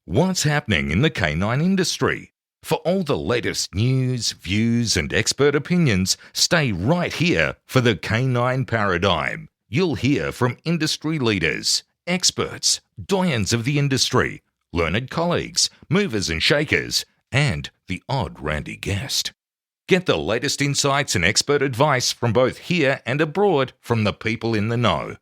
What's happening in the canine industry? For all the latest news, views, and expert opinions, stay right here for the Canine Paradigm. You'll hear from industry leaders, experts, doyens of the industry, learned colleagues, movers and shakers, and the odd randy guest. Get the latest insights and expert advice from both here and abroad from the people in the know.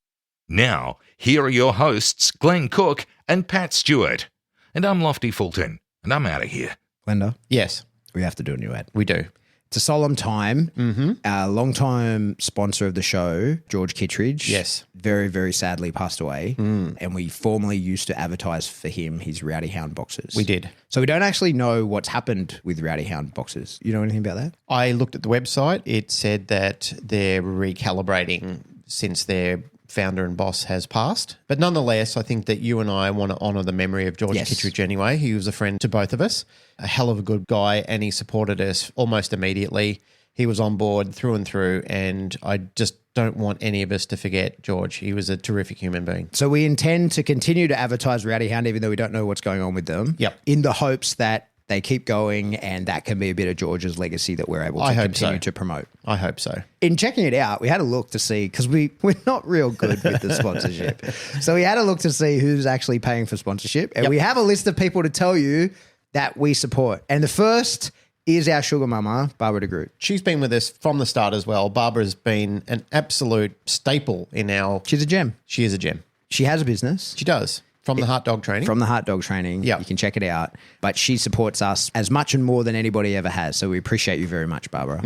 Now, here are your hosts, Glenn Cook and Pat Stewart. And I'm Lofty Fulton, and I'm out of here. Glenda? Yes. We have to do a new ad. We do. It's a solemn time. Our long-time sponsor of the show, George Kittredge, Yes. very, very sadly passed away. And we formerly used to advertise for him his Rowdy Hound boxes. We did. So we don't actually know what's happened with Rowdy Hound boxes. You know anything about that? I looked at the website. It said that they're recalibrating since their founder and boss has passed. But nonetheless, I think that you and I want to honour the memory of George Kittredge anyway. He was a friend to both of us, a hell of a good guy, and he supported us almost immediately. He was on board through and through, and I just don't want any of us to forget George. He was a terrific human being. So we intend to continue to advertise Rowdy Hound, even though we don't know what's going on with them. Yep. In the hopes that they keep going, and that can be a bit of George's legacy that we're able to continue to promote. I hope so. In checking it out, we had a look to see, because we're not real good with the sponsorship. So we had a look to see who's actually paying for sponsorship. And we have a list of people to tell you that we support. And the first is our sugar mama, Barbara de Groot. She's been with us from the start as well. Barbara's been an absolute staple in our... She's a gem. She is a gem. She has a business. She does. From the Heart Dog Training. From the Heart Dog Training. Yep. You can check it out. But she supports us as much and more than anybody ever has. So we appreciate you very much, Barbara.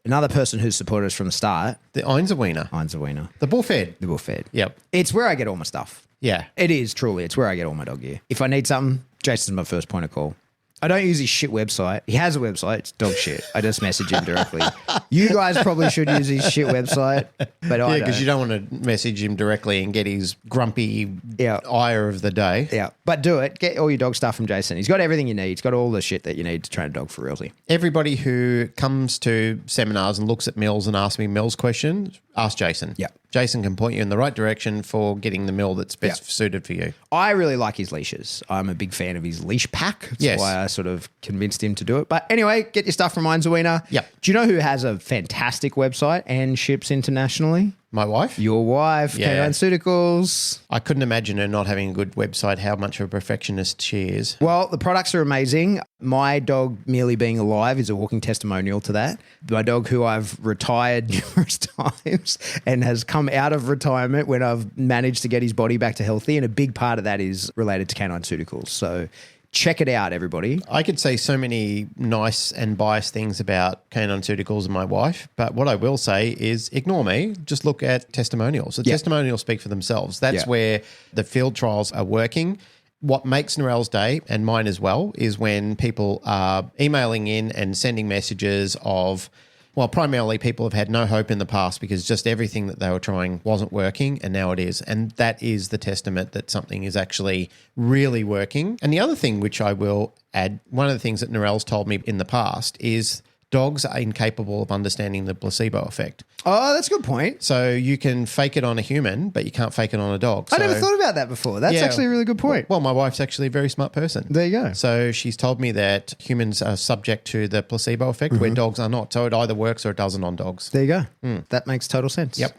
Another person who's supported us from the start. The Einzelwiener. Einzelwiener. The Bullfed. The Bullfed. Yep. It's where I get all my stuff. Yeah. It is, truly. It's where I get all my dog gear. If I need something, Jason's my first point of call. I don't use his shit website. He has a website. It's dog shit. I just message him directly. You guys probably should use his shit website, but I don't. Yeah, because you don't want to message him directly and get his grumpy ire of the day. Yeah, but do it. Get all your dog stuff from Jason. He's got everything you need. He's got all the shit that you need to train a dog for realty. Everybody who comes to seminars and looks at meals and asks me meals questions, ask Jason. Yeah. Jason can point you in the right direction for getting the meal that's best suited for you. I really like his leashes. I'm a big fan of his leash pack. That's why I sort of convinced him to do it. But anyway, get your stuff from Einzelwiener. Yep. Do you know who has a fantastic website and ships internationally? My wife? Your wife, Yeah. Canine Paradigm. I couldn't imagine her not having a good website, how much of a perfectionist she is. Well, the products are amazing. My dog merely being alive is a walking testimonial to that. My dog, who I've retired numerous times and has come out of retirement when I've managed to get his body back to healthy. And a big part of that is related to Canine Paradigm. So check it out, everybody. I could say so many nice and biased things about Canine Paradigm and my wife, but what I will say is ignore me. Just look at testimonials. The testimonials speak for themselves. That's where the field trials are working. What makes Narelle's day, and mine as well, is when people are emailing in and sending messages of, well, primarily people have had no hope in the past because just everything that they were trying wasn't working, and now it is. And that is the testament that something is actually really working. And the other thing which I will add, one of the things that Narelle's told me in the past is dogs are incapable of understanding the placebo effect. Oh, that's a good point. So you can fake it on a human, but you can't fake it on a dog. I never thought about that before. That's actually a really good point. Well, my wife's actually a very smart person. There you go. So she's told me that humans are subject to the placebo effect where dogs are not. So it either works or it doesn't on dogs. There you go. That makes total sense. Yep.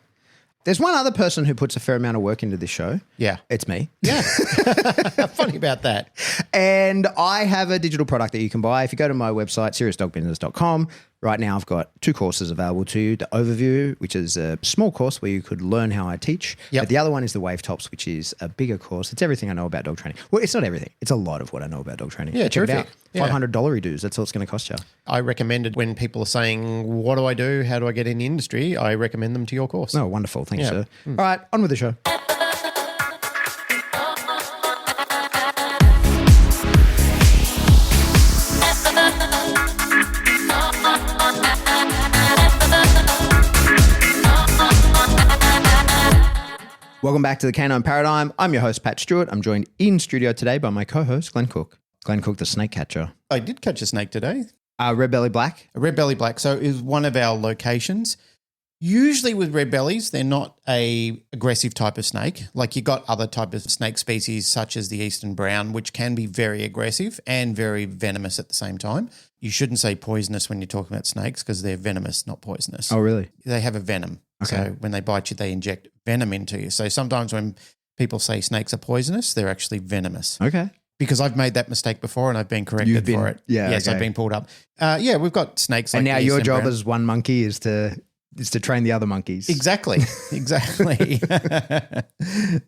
There's one other person who puts a fair amount of work into this show. Yeah. It's me. Yeah. Funny about that. And I have a digital product that you can buy. If you go to my website, seriousdogbusiness.com, right now I've got 2 courses available to you. The Overview, which is a small course where you could learn how I teach. Yep. But the other one is the Wave Tops, which is a bigger course. It's everything I know about dog training. Well, it's not everything. It's a lot of what I know about dog training. Yeah, Check it terrific. out. Yeah. $500 dues. That's all it's going to cost you. I recommend it when people are saying, what do I do? How do I get in the industry? I recommend them to your course. Oh, wonderful. Thanks, Yeah. sir. All right, on with the show. Welcome back to the Canine Paradigm. I'm your host, Pat Stewart. I'm joined in studio today by my co-host, Glenn Cook. Glenn Cook, the snake catcher. I did catch a snake today. Red belly black. A red belly black. So it was one of our locations. Usually with red bellies, they're not a aggressive type of snake. Like you got other type of snake species such as the eastern brown, which can be very aggressive and very venomous at the same time. You shouldn't say poisonous when you're talking about snakes because they're venomous, not poisonous. Oh, really? They have a venom. Okay. So when they bite you, they inject venom into you. So sometimes when people say snakes are poisonous, they're actually venomous. Okay. Because I've made that mistake before and I've been corrected for it. Yeah. Yes, okay. I've been pulled up. We've got snakes like And now the your eastern job brown. as one monkey is to train the other monkeys. Exactly.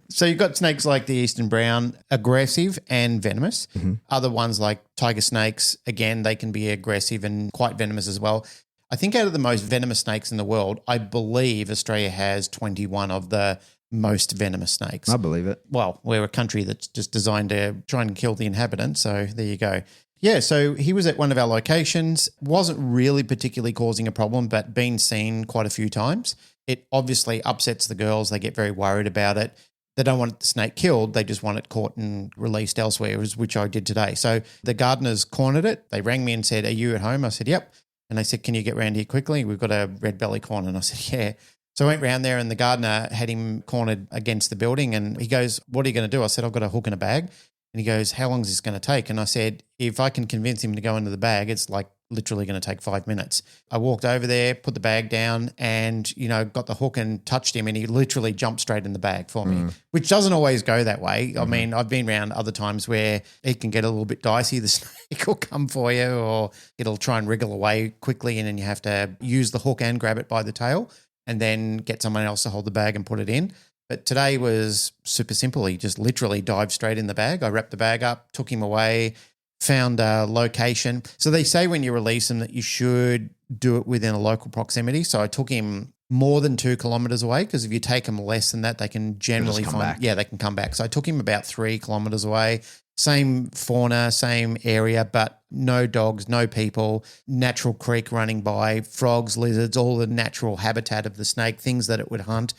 So you've got snakes like the eastern brown, aggressive and venomous. Mm-hmm. Other ones like tiger snakes, again, they can be aggressive and quite venomous as well. I think out of the most venomous snakes in the world, I believe Australia has 21 of the most venomous snakes. I believe it. Well, we're a country that's just designed to try and kill the inhabitants. So there you go. Yeah, so he was at one of our locations, wasn't really particularly causing a problem, but been seen quite a few times. It obviously upsets the girls. They get very worried about it. They don't want the snake killed. They just want it caught and released elsewhere, which I did today. So the gardeners cornered it. They rang me and said, "Are you at home?" I said, "Yep." And they said, "Can you get round here quickly? We've got a red belly corner." And I said, "Yeah." So I went round there and the gardener had him cornered against the building and he goes, "What are you going to do?" I said, "I've got a hook and a bag." And he goes, "How long is this going to take?" And I said, "If I can convince him to go into the bag, it's like literally going to take 5 minutes." I walked over there, put the bag down and, got the hook and touched him and he literally jumped straight in the bag for me, which doesn't always go that way. I mean, I've been around other times where it can get a little bit dicey. The snake will come for you or it'll try and wriggle away quickly and then you have to use the hook and grab it by the tail and then get someone else to hold the bag and put it in. But today was super simple. He just literally dived straight in the bag. I wrapped the bag up, took him away, found a location. So they say when you release him that you should do it within a local proximity. So I took him more than 2 kilometers away because if you take them less than that, they can generally come back. Yeah, they can come back. So I took him about 3 kilometers away. Same fauna, same area, but no dogs, no people, natural creek running by, frogs, lizards, all the natural habitat of the snake, things that it would hunt.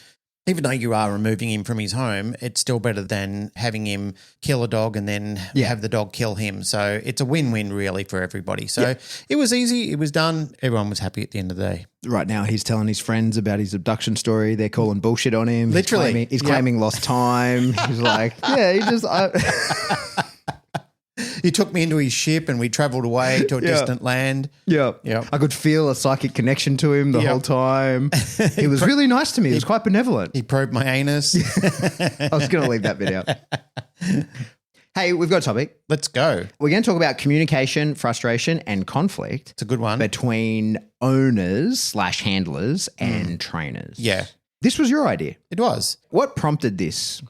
Even though you are removing him from his home, it's still better than having him kill a dog and then have the dog kill him. So it's a win-win really for everybody. So it was easy. It was done. Everyone was happy at the end of the day. Right now he's telling his friends about his abduction story. They're calling bullshit on him. Literally. He's claiming lost time. He's like, yeah, he just... He took me into his ship and we traveled away to a distant land. Yeah. Yep. I could feel a psychic connection to him the whole time. He was really nice to me. He was quite benevolent. He probed my anus. I was going to leave that bit out. Hey, we've got a topic. Let's go. We're going to talk about communication, frustration, and conflict. It's a good one. Between owners/handlers and trainers. Yeah. This was your idea. It was. What prompted this?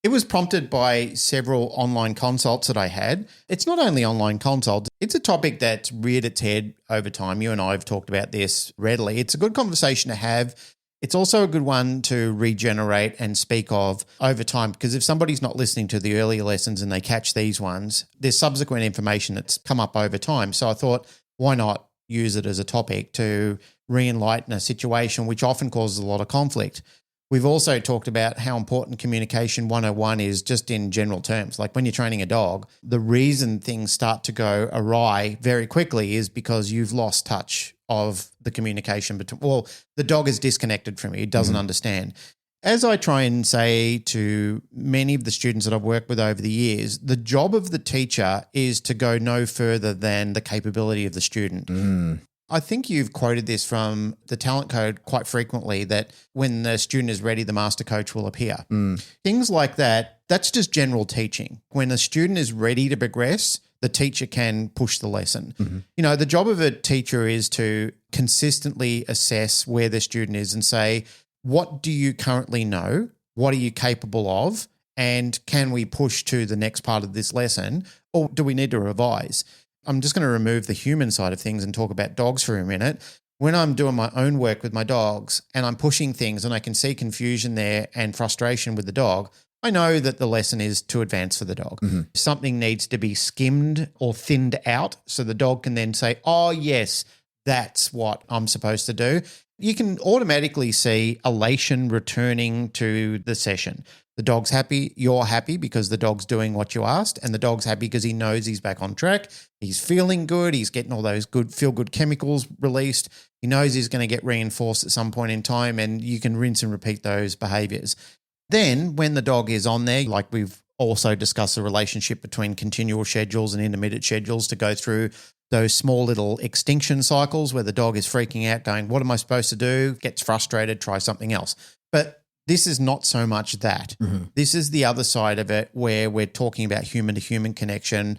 It was prompted by several online consults that I had. It's not only online consults. It's a topic that's reared its head over time. You and I have talked about this readily. It's a good conversation to have. It's also a good one to regenerate and speak of over time because if somebody's not listening to the earlier lessons and they catch these ones, there's subsequent information that's come up over time. So I thought, why not use it as a topic to re-enlighten a situation which often causes a lot of conflict. We've also talked about how important communication 101 is just in general terms. Like when you're training a dog, the reason things start to go awry very quickly is because you've lost touch of the communication between, the dog is disconnected from you. It doesn't understand. As I try and say to many of the students that I've worked with over the years, the job of the teacher is to go no further than the capability of the student. I think you've quoted this from the talent code quite frequently that when the student is ready, the master coach will appear. Things like that, that's just general teaching. When a student is ready to progress, the teacher can push the lesson. The job of a teacher is to consistently assess where the student is and say, what do you currently know? What are you capable of? And can we push to the next part of this lesson or do we need to revise? I'm just going to remove the human side of things and talk about dogs for a minute. When I'm doing my own work with my dogs and I'm pushing things and I can see confusion there and frustration with the dog, I know that the lesson is too advanced for the dog. Something needs to be skimmed or thinned out so the dog can then say, oh, yes, that's what I'm supposed to do. You can automatically see elation returning to the session. The dog's happy. You're happy because the dog's doing what you asked, and the dog's happy because he knows he's back on track. He's feeling good. He's getting all those good feel-good chemicals released. He knows he's going to get reinforced at some point in time, and you can rinse and repeat those behaviors. Then when the dog is on there, like we've also discussed the relationship between continual schedules and intermittent schedules to go through those small little extinction cycles where the dog is freaking out going, what am I supposed to do? Gets frustrated, try something else. But this is not so much that. Mm-hmm. This is the other side of it where we're talking about human-to-human connection,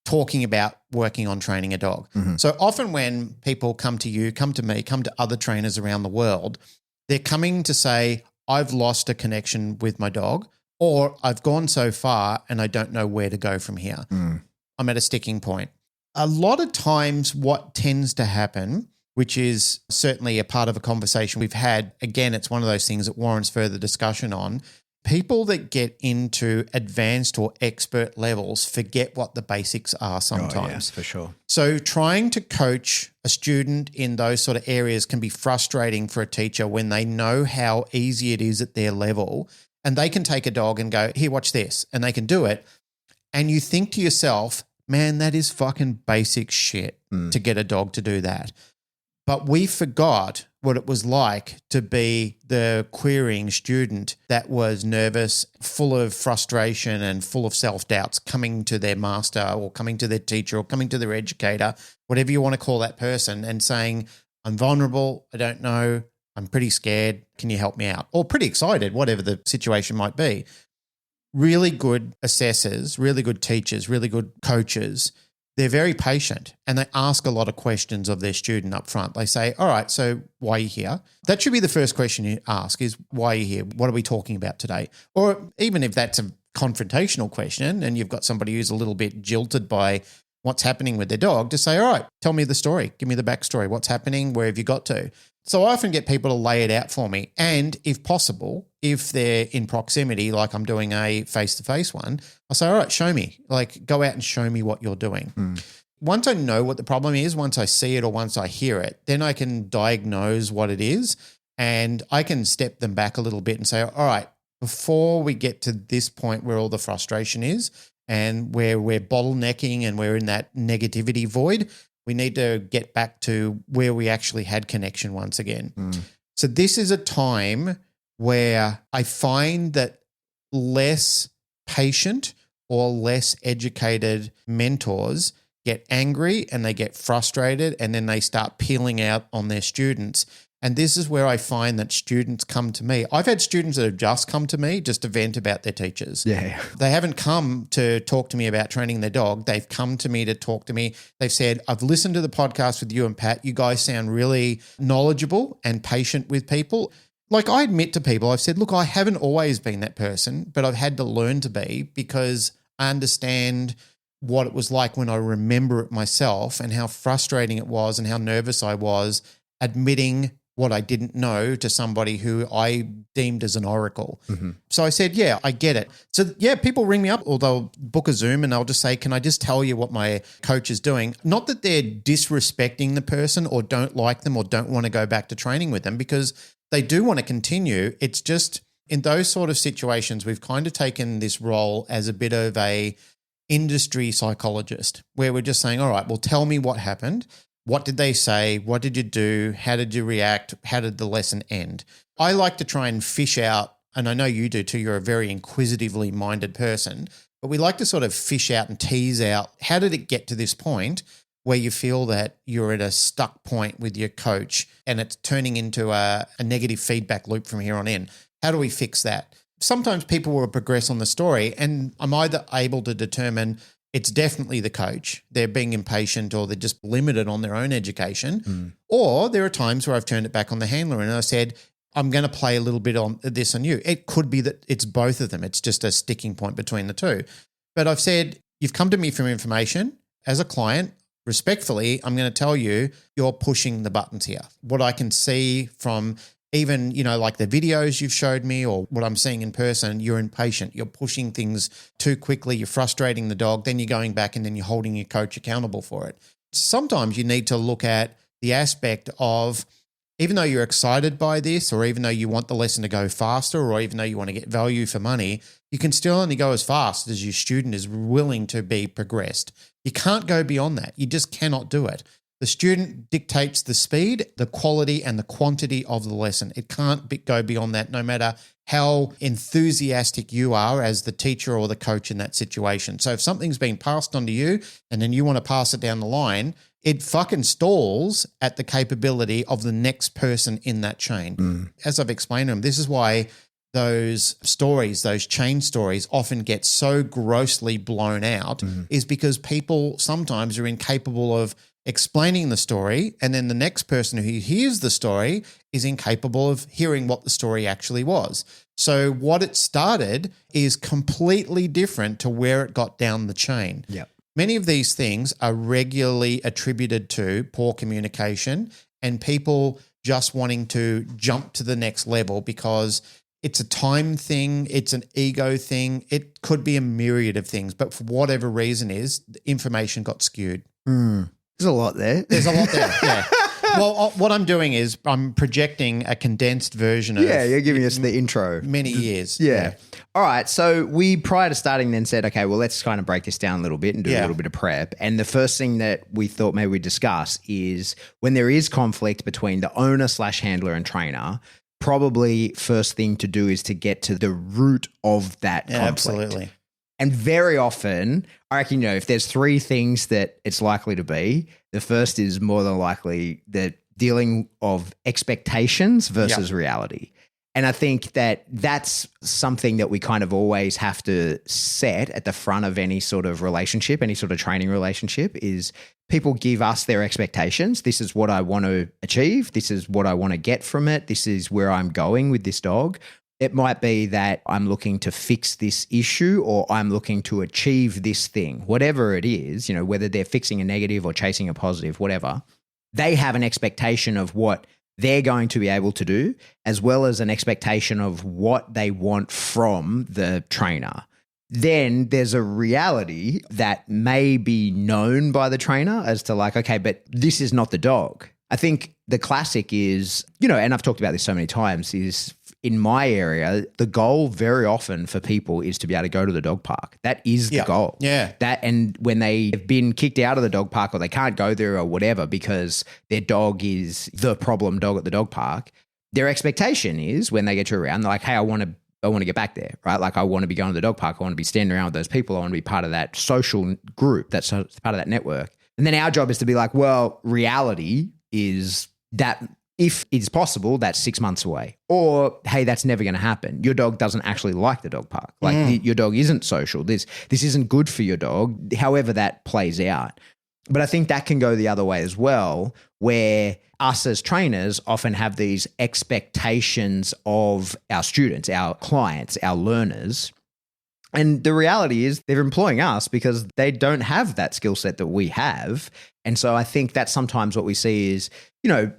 talking about working on training a dog. Mm-hmm. So often when people come to you, come to me, come to other trainers around the world, they're coming to say, I've lost a connection with my dog, or I've gone so far and I don't know where to go from here. I'm at a sticking point. A lot of times what tends to happen, which is certainly a part of a conversation we've had, again, it's one of those things that warrants further discussion on, people that get into advanced or expert levels forget what the basics are sometimes. Oh, yeah, for sure. So trying to coach a student in those sort of areas can be frustrating for a teacher when they know how easy it is at their level, and they can take a dog and go, here, watch this, and they can do it. And you think to yourself, man, that is fucking basic shit to get a dog to do that. But we forgot what it was like to be the querying student that was nervous, full of frustration and full of self-doubts, coming to their master or coming to their teacher or coming to their educator, whatever you want to call that person, and saying, I'm vulnerable, I don't know, I'm pretty scared, can you help me out? Or pretty excited, whatever the situation might be. Really good assessors, really good teachers, really good coaches, they're very patient and they ask a lot of questions of their student up front. They say, all right, so why are you here? That should be the first question you ask is, why are you here? What are we talking about today? Or even if that's a confrontational question and you've got somebody who's a little bit jilted by what's happening with their dog, to say, all right, tell me the story. Give me the backstory. What's happening? Where have you got to? So I often get people to lay it out for me. And if possible, if they're in proximity, like I'm doing a face-to-face one, I'll say, all right, show me. Like, go out and show me what you're doing. Once I know what the problem is, once I see it or once I hear it, then I can diagnose what it is and I can step them back a little bit and say, all right, before we get to this point where all the frustration is and where we're bottlenecking and we're in that negativity void, we need to get back to where we actually had connection once again. So this is a time where I find that less patient or less educated mentors get angry and they get frustrated and then they start peeling out on their students. And this is where I find that students come to me. I've had students that have just come to me just to vent about their teachers. Yeah. They haven't come to talk to me about training their dog. They've come to me to talk to me. They've said, I've listened to the podcast with you and Pat. You guys sound really knowledgeable and patient with people. Like I admit to people, I've said, look, I haven't always been that person, but I've had to learn to be because I understand what it was like when I remember it myself and how frustrating it was and how nervous I was admitting what I didn't know to somebody who I deemed as an oracle. So I said, yeah, I get it. So yeah, people ring me up or they'll book a Zoom and they'll just say, can I just tell you what my coach is doing? Not that they're disrespecting the person or don't like them or don't want to go back to training with them, because they do want to continue. It's just in those sort of situations, we've kind of taken this role as a bit of a industry psychologist where we're just saying, all right, well, tell me what happened. What did they say? What did you do? How did you react? How did the lesson end? I like to try and fish out, and I know you do too, you're a very inquisitively minded person, but we like to sort of fish out and tease out, how did it get to this point where you feel that you're at a stuck point with your coach and it's turning into a negative feedback loop from here on in? How do we fix that? Sometimes people will progress on the story and I'm either able to determine it's definitely the coach. They're being impatient or they're just limited on their own education. Or there are times where I've turned it back on the handler and I said, I'm going to play a little bit on this on you. It could be that it's both of them. It's just a sticking point between the two. But I've said, you've come to me for information. As a client, respectfully, I'm going to tell you, you're pushing the buttons here. What I can see from even, like the videos you've showed me or what I'm seeing in person, you're impatient. You're pushing things too quickly. You're frustrating the dog. Then you're going back and then you're holding your coach accountable for it. Sometimes you need to look at the aspect of even though you're excited by this, or even though you want the lesson to go faster, or even though you want to get value for money, you can still only go as fast as your student is willing to be progressed. You can't go beyond that. You just cannot do it. The student dictates the speed, the quality, and the quantity of the lesson. It can't go beyond that, no matter how enthusiastic you are as the teacher or the coach in that situation. So if something's been passed on to you and then you want to pass it down the line, it fucking stalls at the capability of the next person in that chain. As I've explained to them, this is why those stories, those chain stories often get so grossly blown out, is because people sometimes are incapable of explaining the story, and then the next person who hears the story is incapable of hearing what the story actually was. So what it started is completely different to where it got down the chain. Yep. Many of these things are regularly attributed to poor communication and people just wanting to jump to the next level because it's a time thing, it's an ego thing, it could be a myriad of things, but for whatever reason is, the information got skewed. There's a lot there. There's a lot there, yeah. Well, what I'm doing is I'm projecting a condensed version of you're giving us the intro. many years. Yeah. All right. So we, prior to starting, then said, okay, well, let's kind of break this down a little bit and do a little bit of prep. And the first thing that we thought maybe we'd discuss is when there is conflict between the owner/handler and trainer, probably first thing to do is to get to the root of that conflict. Absolutely. And very often, I reckon, if there's three things that it's likely to be, the first is more than likely the dealing of expectations versus reality. And I think that that's something that we kind of always have to set at the front of any sort of relationship, any sort of training relationship, is people give us their expectations. This is what I want to achieve. This is what I want to get from it. This is where I'm going with this dog. It might be that I'm looking to fix this issue or I'm looking to achieve this thing, whatever it is, whether they're fixing a negative or chasing a positive, whatever. They have an expectation of what they're going to be able to do, as well as an expectation of what they want from the trainer. Then there's a reality that may be known by the trainer as to okay, but this is not the dog. I think the classic is, and I've talked about this so many times, is in my area, the goal very often for people is to be able to go to the dog park. That is the goal. Yeah. And when they've been kicked out of the dog park or they can't go there or whatever because their dog is the problem dog at the dog park, their expectation is when they get you around, they're like, hey, I want to get back there, right? I want to be going to the dog park. I want to be standing around with those people. I want to be part of that social group. That's part of that network. And then our job is to be like, well, reality is that if it's possible, that's 6 months away. Or, hey, that's never going to happen. Your dog doesn't actually like the dog park. Your dog isn't social. This isn't good for your dog, however that plays out. But I think that can go the other way as well, where us as trainers often have these expectations of our students, our clients, our learners. And the reality is they're employing us because they don't have that skill set that we have. And so I think that's sometimes what we see is,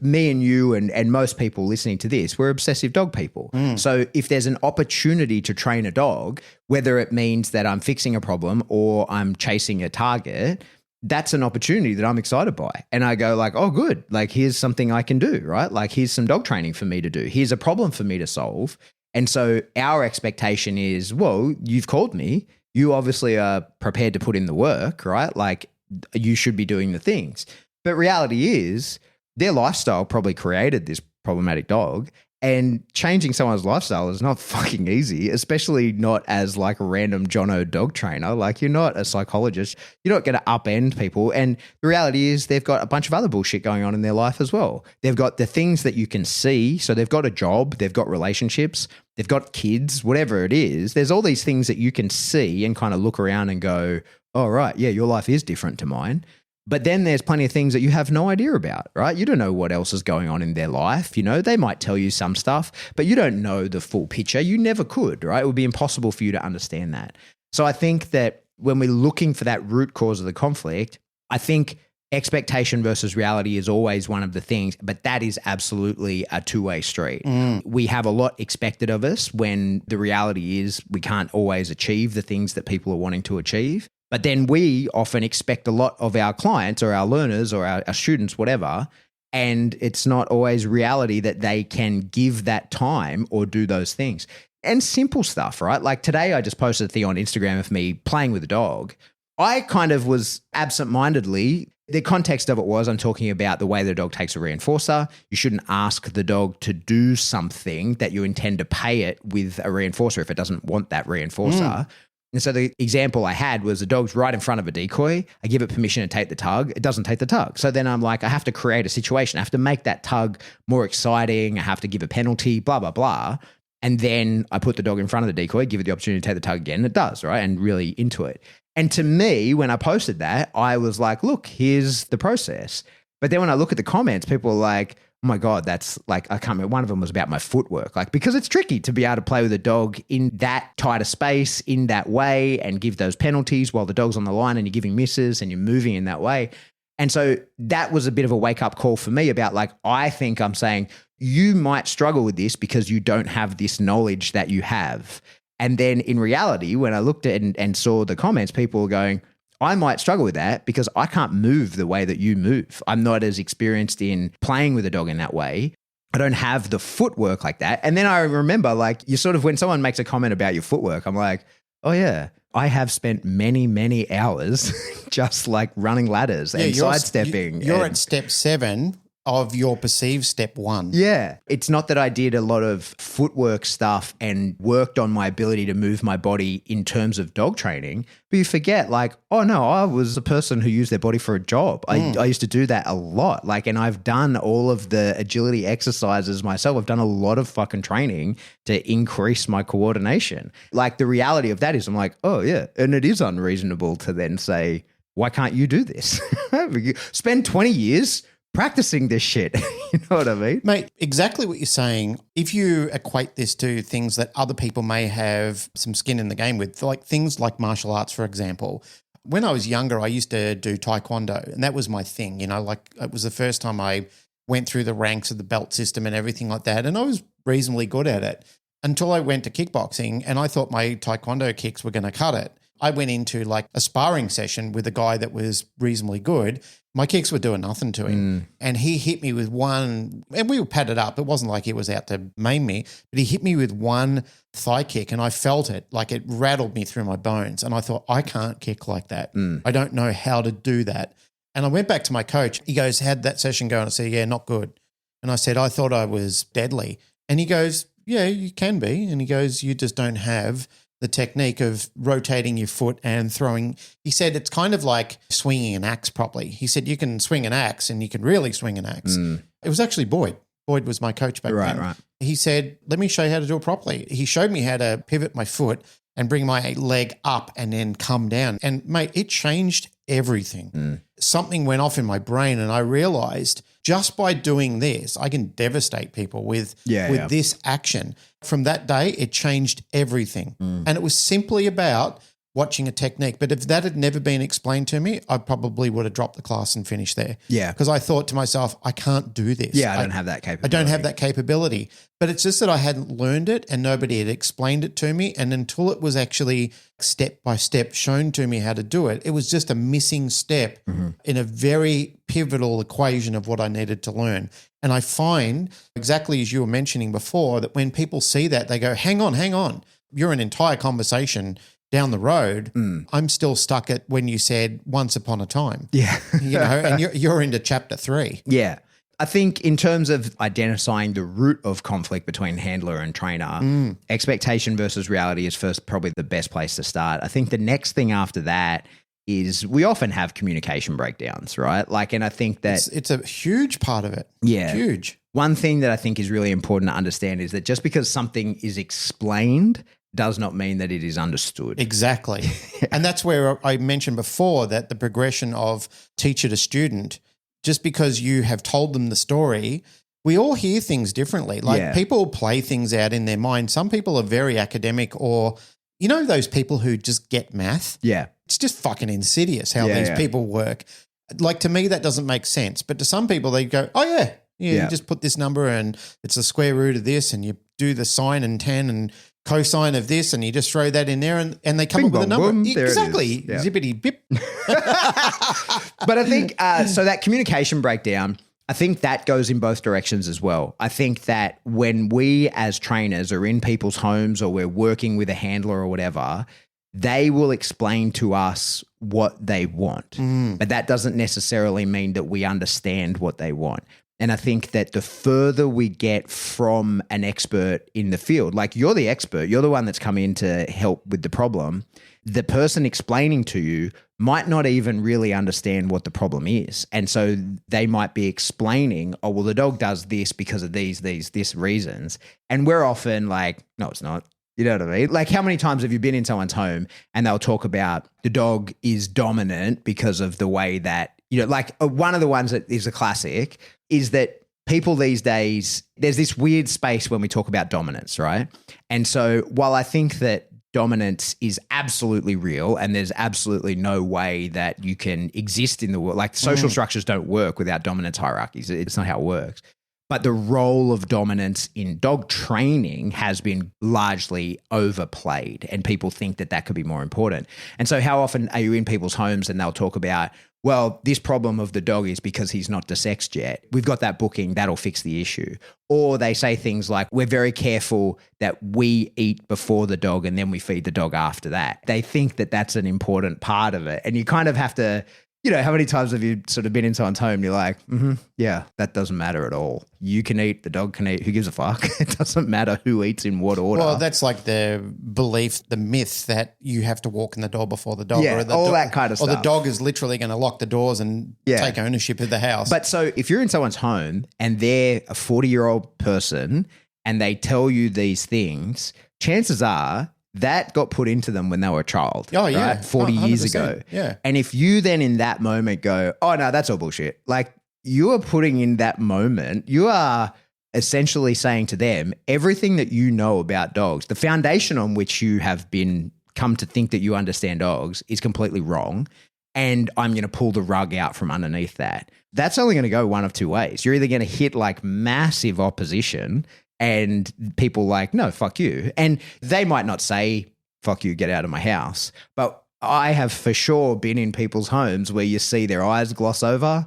me and you and most people listening to this, we're obsessive dog people. So if there's an opportunity to train a dog, whether it means that I'm fixing a problem or I'm chasing a target, that's an opportunity that I'm excited by. And I go oh, good. Here's something I can do, right? Here's some dog training for me to do. Here's a problem for me to solve. And so our expectation is, well, you've called me. You obviously are prepared to put in the work, right? You should be doing the things. But reality is their lifestyle probably created this problematic dog, and changing someone's lifestyle is not fucking easy, especially not as a random Jono dog trainer. You're not a psychologist. You're not going to upend people. And the reality is they've got a bunch of other bullshit going on in their life as well. They've got the things that you can see. So they've got a job, they've got relationships, they've got kids, whatever it is. There's all these things that you can see and kind of look around and go, oh, right, yeah, your life is different to mine. But then there's plenty of things that you have no idea about, right? You don't know what else is going on in their life. They might tell you some stuff, but you don't know the full picture. You never could, right? It would be impossible for you to understand that. So I think that when we're looking for that root cause of the conflict, I think expectation versus reality is always one of the things, but that is absolutely a two-way street. We have a lot expected of us when the reality is we can't always achieve the things that people are wanting to achieve. But then we often expect a lot of our clients or our learners or our students, whatever, And it's not always reality that they can give that time or do those things. And simple stuff, right? Like today I just posted a thing on Instagram of me playing with a dog. I kind of was absentmindedly, the context of it was I'm talking about the way the dog takes a reinforcer. You shouldn't ask the dog to do something that you intend to pay it with a reinforcer if it doesn't want that reinforcer. And so the example I had was the dog's right in front of a decoy. I give it permission to take the tug. It doesn't take the tug. So then I'm like, I have to create a situation. I have to make that tug more exciting. I have to give a penalty, blah, blah, blah. And then I put the dog in front of the decoy, give it the opportunity to take the tug again. And it does, right? And really into it. And to me, when I posted that, I was like, look, here's the process. But then when I look at the comments, people are like, oh my God, that's like, I can't remember. One of them was about my footwork, like, because it's tricky to be able to play with a dog in that tighter space, in that way, and give those penalties while the dog's on the line and you're giving misses and you're moving in that way. And so that was a bit of a wake up call for me about like, I think I'm saying you might struggle with this because you don't have this knowledge that you have. And then in reality, when I looked at it and saw the comments, people were going, I might struggle with that because I can't move the way that you move. I'm not as experienced in playing with a dog in that way. I don't have the footwork like that. And then I remember like you sort of, when someone makes a comment about your footwork, I'm like, oh yeah, I have spent many, many hours just like running ladders and sidestepping. You're at step 7 of your perceived step 1. Yeah. It's not that I did a lot of footwork stuff and worked on my ability to move my body in terms of dog training, but you forget like, oh no, I was a person who used their body for a job. I used to do that a lot. Like, and I've done all of the agility exercises myself. I've done a lot of fucking training to increase my coordination. Like the reality of that is I'm like, oh yeah. And it is unreasonable to then say, why can't you do this? Spend 20 years practicing this shit. You know what I mean? Mate, exactly what you're saying. If you equate this to things that other people may have some skin in the game with, like things like martial arts, for example. When I was younger, I used to do taekwondo, and that was my thing. You know, like it was the first time I went through the ranks of the belt system and everything like that, and I was reasonably good at it until I went to kickboxing, and I thought my taekwondo kicks were going to cut it. I went into like a sparring session with a guy that was reasonably good. My kicks were doing nothing to him. And he hit me with one, and we were padded up. It wasn't like he was out to maim me, but he hit me with one thigh kick and I felt it, like it rattled me through my bones. And I thought, I can't kick like that. I don't know how to do that. And I went back to my coach. He goes, how'd that session go? And I said, yeah, not good. And I said, I thought I was deadly. And he goes, yeah, you can be. And he goes, you just don't have the technique of rotating your foot and throwing. He said it's kind of like swinging an axe properly. He said you can swing an axe and you can really swing an axe. It was actually Boyd. Boyd was my coach back then. Right. He said, let me show you how to do it properly. He showed me how to pivot my foot and bring my leg up and then come down. And mate, it changed everything. Something went off in my brain and I realized just by doing this, I can devastate people with this action. From that day, it changed everything. And it was simply about watching a technique. But if that had never been explained to me, I probably would have dropped the class and finished there. Yeah. Because I thought to myself, I can't do this. Yeah, I don't have that capability. I don't have that capability. But it's just that I hadn't learned it and nobody had explained it to me. And until it was actually step by step shown to me how to do it, it was just a missing step in a very pivotal equation of what I needed to learn. And I find, exactly as you were mentioning before, that when people see that, they go, hang on. You're an entire conversation down the road. I'm still stuck at when you said once upon a time. Yeah. You know, and you're into chapter 3. Yeah. I think in terms of identifying the root of conflict between handler and trainer, expectation versus reality is first probably the best place to start. I think the next thing after that is we often have communication breakdowns, right? Like, and I think that it's a huge part of it. Yeah. Huge. One thing that I think is really important to understand is that just because something is explained does not mean that it is understood. Exactly. And that's where I mentioned before that the progression of teacher to student, just because you have told them the story, we all hear things differently. Like people play things out in their mind. Some people are very academic, or, you know, those people who just get math. Yeah. It's just fucking insidious how these people work. Like, to me, that doesn't make sense. But to some people, they go, oh yeah, you just put this number and it's the square root of this, and you do the sine and tan and cosine of this, and you just throw that in there and they come up with a number. Boom, exactly. Zippity bip. But I think, so that communication breakdown, I think that goes in both directions as well. I think that when we as trainers are in people's homes or we're working with a handler or whatever, they will explain to us what they want. But that doesn't necessarily mean that we understand what they want. And I think that the further we get from an expert in the field, like you're the expert, you're the one that's come in to help with the problem, the person explaining to you might not even really understand what the problem is. And so they might be explaining, oh, well, the dog does this because of these reasons. And we're often like, no, it's not. You know what I mean? Like, how many times have you been in someone's home and they'll talk about the dog is dominant because of the way that, you know, like one of the ones that is a classic is that people these days, there's this weird space when we talk about dominance, right? And so while I think that dominance is absolutely real and there's absolutely no way that you can exist in the world, like social structures don't work without dominance hierarchies. It's not how it works. But the role of dominance in dog training has been largely overplayed, and people think that that could be more important. And so how often are you in people's homes and they'll talk about, well, this problem of the dog is because he's not desexed yet. We've got that booking, that'll fix the issue. Or they say things like, we're very careful that we eat before the dog and then we feed the dog after that. They think that that's an important part of it. And you kind of have to, you know, how many times have you sort of been in someone's home and you're like, yeah, that doesn't matter at all. You can eat, the dog can eat, who gives a fuck? It doesn't matter who eats in what order. Well, that's like the belief, the myth that you have to walk in the door before the dog. Yeah, or all that kind of stuff. Or the dog is literally going to lock the doors and take ownership of the house. But so if you're in someone's home and they're a 40-year-old person and they tell you these things, chances are that got put into them when they were a child. Oh, yeah. Right? 40 years ago. Yeah. And if you then in that moment go, oh, no, that's all bullshit. Like, you are putting in that moment, you are essentially saying to them, everything that you know about dogs, the foundation on which you have been come to think that you understand dogs is completely wrong. And I'm going to pull the rug out from underneath that. That's only going to go one of two ways. You're either going to hit like massive opposition and people like, no, fuck you. And they might not say, fuck you, get out of my house. But I have for sure been in people's homes where you see their eyes gloss over.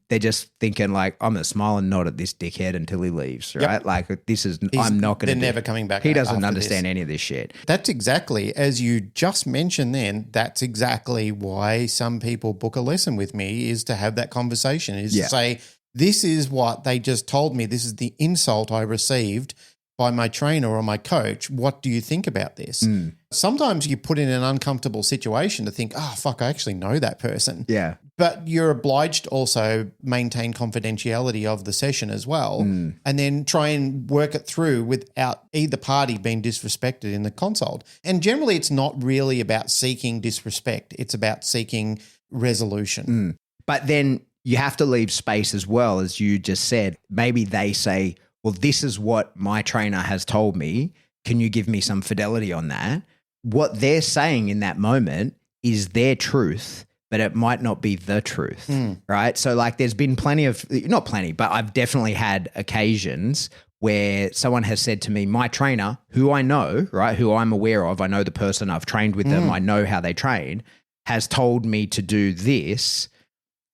They're just thinking like, I'm going to smile and nod at this dickhead until he leaves, right? Yep. Like I'm not going to. They're never coming back. He doesn't understand any of this shit. That's exactly, as you just mentioned then, that's exactly why some people book a lesson with me, is to have that conversation, is to say, this is what they just told me. This is the insult I received by my trainer or my coach. What do you think about this? Sometimes you put in an uncomfortable situation to think, oh, fuck, I actually know that person. Yeah. But you're obliged to also maintain confidentiality of the session as well, and then try and work it through without either party being disrespected in the consult. And generally, it's not really about seeking disrespect. It's about seeking resolution. But then you have to leave space as well, as you just said. Maybe they say, well, this is what my trainer has told me. Can you give me some fidelity on that? What they're saying in that moment is their truth, but it might not be the truth, right? So like there's been not plenty, but I've definitely had occasions where someone has said to me, my trainer, who I know, right, who I'm aware of, I know the person, I've trained with them, I know how they train, has told me to do this.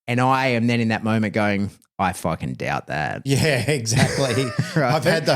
And I am then in that moment going, I fucking doubt that. Yeah, exactly. Right. I've had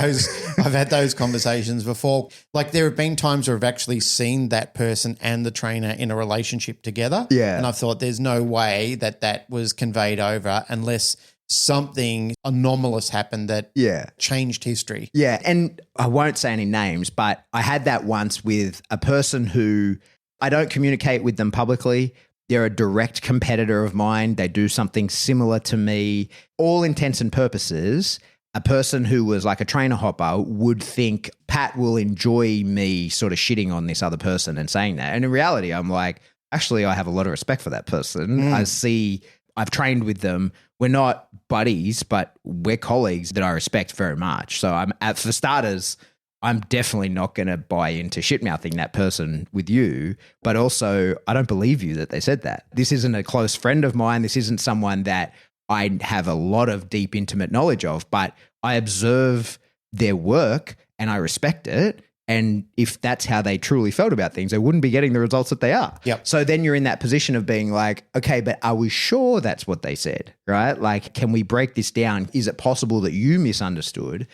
those conversations before. Like there have been times where I've actually seen that person and the trainer in a relationship together. Yeah. And I've thought there's no way that was conveyed over unless something anomalous happened that changed history. Yeah. And I won't say any names, but I had that once with a person who I don't communicate with them publicly. They're a direct competitor of mine. They do something similar to me. All intents and purposes, a person who was like a trainer hopper would think Pat will enjoy me sort of shitting on this other person and saying that. And in reality, I'm like, actually, I have a lot of respect for that person. I've trained with them. We're not buddies, but we're colleagues that I respect very much. So for starters, I'm definitely not going to buy into shit-mouthing that person with you, but also I don't believe you that they said that. This isn't a close friend of mine. This isn't someone that I have a lot of deep, intimate knowledge of, but I observe their work and I respect it. And if that's how they truly felt about things, they wouldn't be getting the results that they are. Yep. So then you're in that position of being like, okay, but are we sure that's what they said, right? Like, can we break this down? Is it possible that you misunderstood?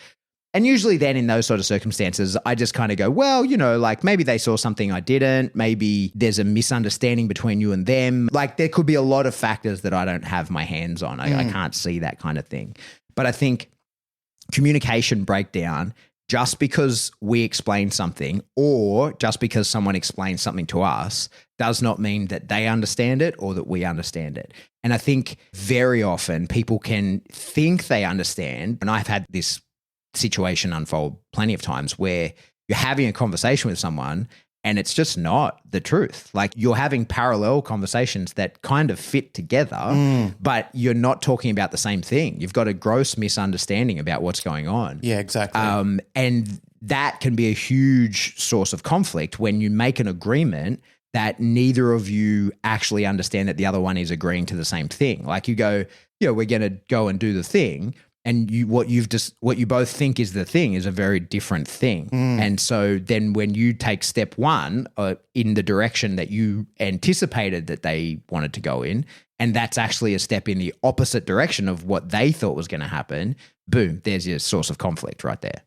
And usually then in those sort of circumstances, I just kind of go, well, like maybe they saw something I didn't. Maybe there's a misunderstanding between you and them. Like there could be a lot of factors that I don't have my hands on. I can't see that kind of thing. But I think communication breakdown, just because we explain something or just because someone explains something to us does not mean that they understand it or that we understand it. And I think very often people can think they understand. And I've had this situation unfold plenty of times where you're having a conversation with someone and it's just not the truth. Like you're having parallel conversations that kind of fit together, but you're not talking about the same thing. You've got a gross misunderstanding about what's going on. Yeah, exactly. And that can be a huge source of conflict when you make an agreement that neither of you actually understand that the other one is agreeing to the same thing. Like you go, we're going to go and do the thing. And what you both think is the thing is a very different thing. And so then when you take step one in the direction that you anticipated that they wanted to go in, and that's actually a step in the opposite direction of what they thought was going to happen, boom, there's your source of conflict right there.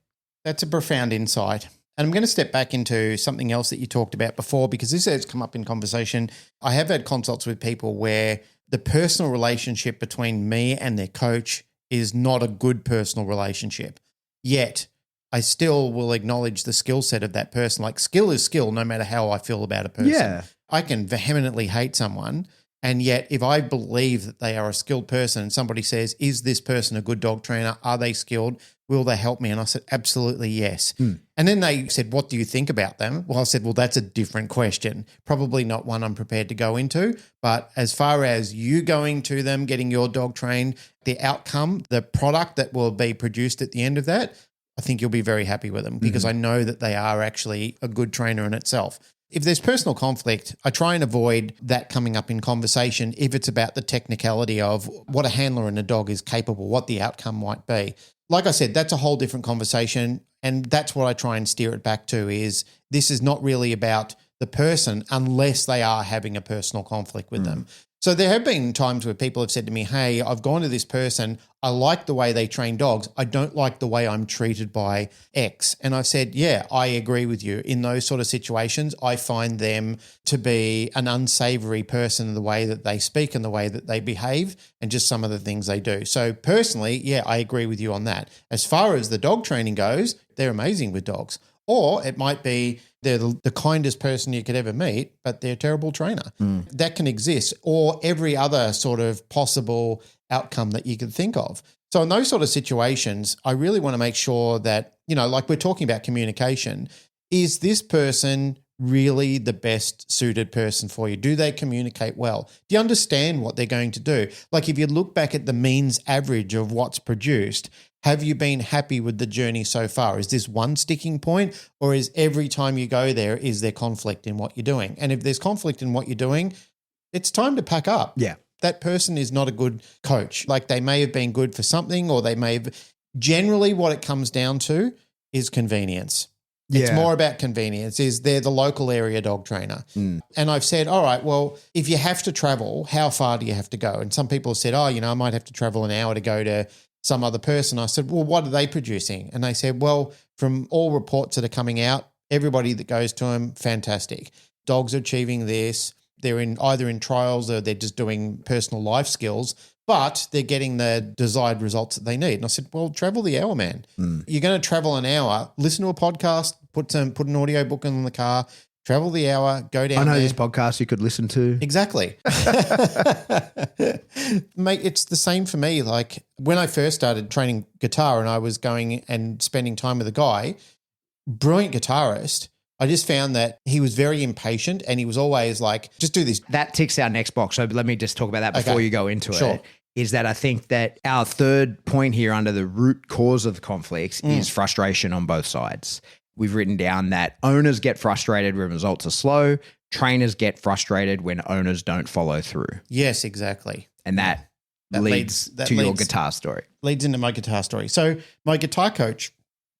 That's a profound insight. And I'm going to step back into something else that you talked about before, because this has come up in conversation. I have had consults with people where the personal relationship between me and their coach is not a good personal relationship. Yet I still will acknowledge the skill set of that person. Like skill is skill no matter how I feel about a person. Yeah. I can vehemently hate someone, and yet if I believe that they are a skilled person and somebody says, is this person a good dog trainer? Are they skilled? Will they help me? And I said, absolutely yes. And then they said, what do you think about them? Well, I said, well, that's a different question. Probably not one I'm prepared to go into. But as far as you going to them, getting your dog trained, the outcome, the product that will be produced at the end of that, I think you'll be very happy with them because I know that they are actually a good trainer in itself. If there's personal conflict, I try and avoid that coming up in conversation if it's about the technicality of what a handler and a dog is capable, what the outcome might be. Like I said, that's a whole different conversation, and that's what I try and steer it back to is this is not really about the person unless they are having a personal conflict with them. So there have been times where people have said to me, hey, I've gone to this person. I like the way they train dogs. I don't like the way I'm treated by X. And I've said, yeah, I agree with you. In those sort of situations, I find them to be an unsavory person in the way that they speak and the way that they behave and just some of the things they do. So personally, yeah, I agree with you on that. As far as the dog training goes, they're amazing with dogs. Or it might be they're the kindest person you could ever meet, but they're a terrible trainer. That can exist, or every other sort of possible outcome that you can think of. So in those sort of situations, I really want to make sure that, like we're talking about communication, is this person really the best suited person for you? Do they communicate well? Do you understand what they're going to do? Like if you look back at the means average of what's produced, have you been happy with the journey so far? Is this one sticking point, or is every time you go there, is there conflict in what you're doing? And if there's conflict in what you're doing, it's time to pack up. Yeah. That person is not a good coach. Like they may have been good for something, or they may have. Generally, what it comes down to is convenience. It's more about convenience. Is they're the local area dog trainer. And I've said, all right, well, if you have to travel, how far do you have to go? And some people have said, I might have to travel an hour to go to some other person. I said, well, what are they producing? And they said, well, from all reports that are coming out, everybody that goes to them, fantastic. Dogs are achieving this. They're either in trials or they're just doing personal life skills, but they're getting the desired results that they need. And I said, well, travel the hour, man. You're going to travel an hour, listen to a podcast, put an audio book in the car, travel the hour, go down there. this podcast you could listen to. Exactly. Mate, it's the same for me. Like when I first started training guitar and I was going and spending time with a guy, brilliant guitarist, I just found that he was very impatient and he was always like, just do this. That ticks our next box. So let me just talk about that before you go into Sure. it. Is that I think that our third point here under the root cause of conflicts is frustration on both sides. We've written down that owners get frustrated when results are slow. Trainers get frustrated when owners don't follow through. Yes, exactly. And that leads to your guitar story. Leads into my guitar story. So my guitar coach,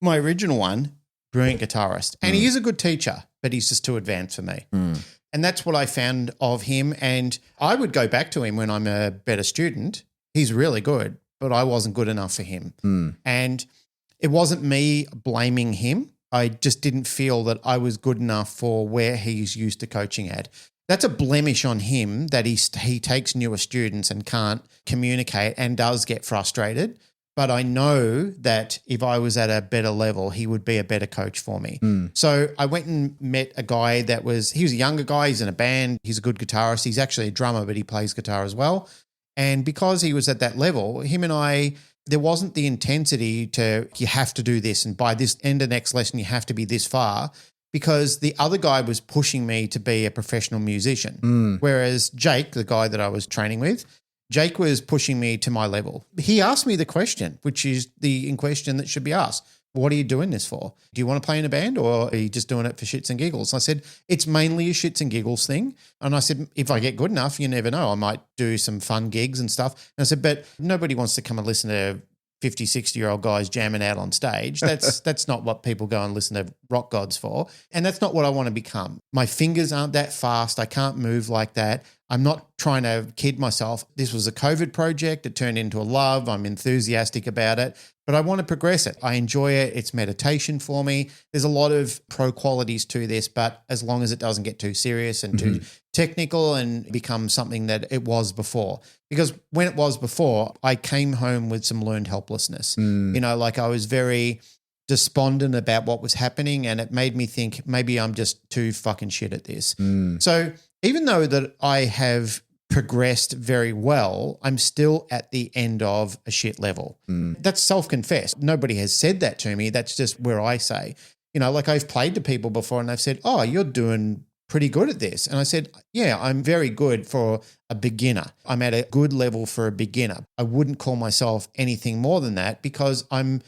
my original one, brilliant guitarist. And he is a good teacher, but he's just too advanced for me. And that's what I found of him. And I would go back to him when I'm a better student. He's really good, but I wasn't good enough for him. And it wasn't me blaming him. I just didn't feel that I was good enough for where he's used to coaching at. That's a blemish on him that he takes newer students and can't communicate and does get frustrated. But I know that if I was at a better level, he would be a better coach for me. So I went and met a guy he was a younger guy. He's in a band. He's a good guitarist. He's actually a drummer, but he plays guitar as well. And because he was at that level, him and I, there wasn't the intensity to, you have to do this, and by this end of next lesson, you have to be this far, because the other guy was pushing me to be a professional musician. Whereas Jake, the guy that I was training with, Jake was pushing me to my level. He asked me the question, which is the question that should be asked. What are you doing this for? Do you want to play in a band, or are you just doing it for shits and giggles? And I said, it's mainly a shits and giggles thing. And I said, if I get good enough, you never know, I might do some fun gigs and stuff. And I said, but nobody wants to come and listen to 50, 60-year-old guys jamming out on stage. That's not what people go and listen to rock gods for. And that's not what I want to become. My fingers aren't that fast. I can't move like that. I'm not trying to kid myself. This was a COVID project. It turned into a love. I'm enthusiastic about it, but I want to progress it. I enjoy it. It's meditation for me. There's a lot of pro qualities to this, but as long as it doesn't get too serious and too technical and become something that it was before. Because when it was before, I came home with some learned helplessness. You know, like I was very despondent about what was happening, and it made me think maybe I'm just too fucking shit at this. So even though that I have progressed very well, I'm still at the end of a shit level. That's self-confessed. Nobody has said that to me. That's just where I say, you know, like I've played to people before and they've said, oh, you're doing pretty good at this. And I said, yeah, I'm very good for a beginner. I'm at a good level for a beginner. I wouldn't call myself anything more than that, because I'm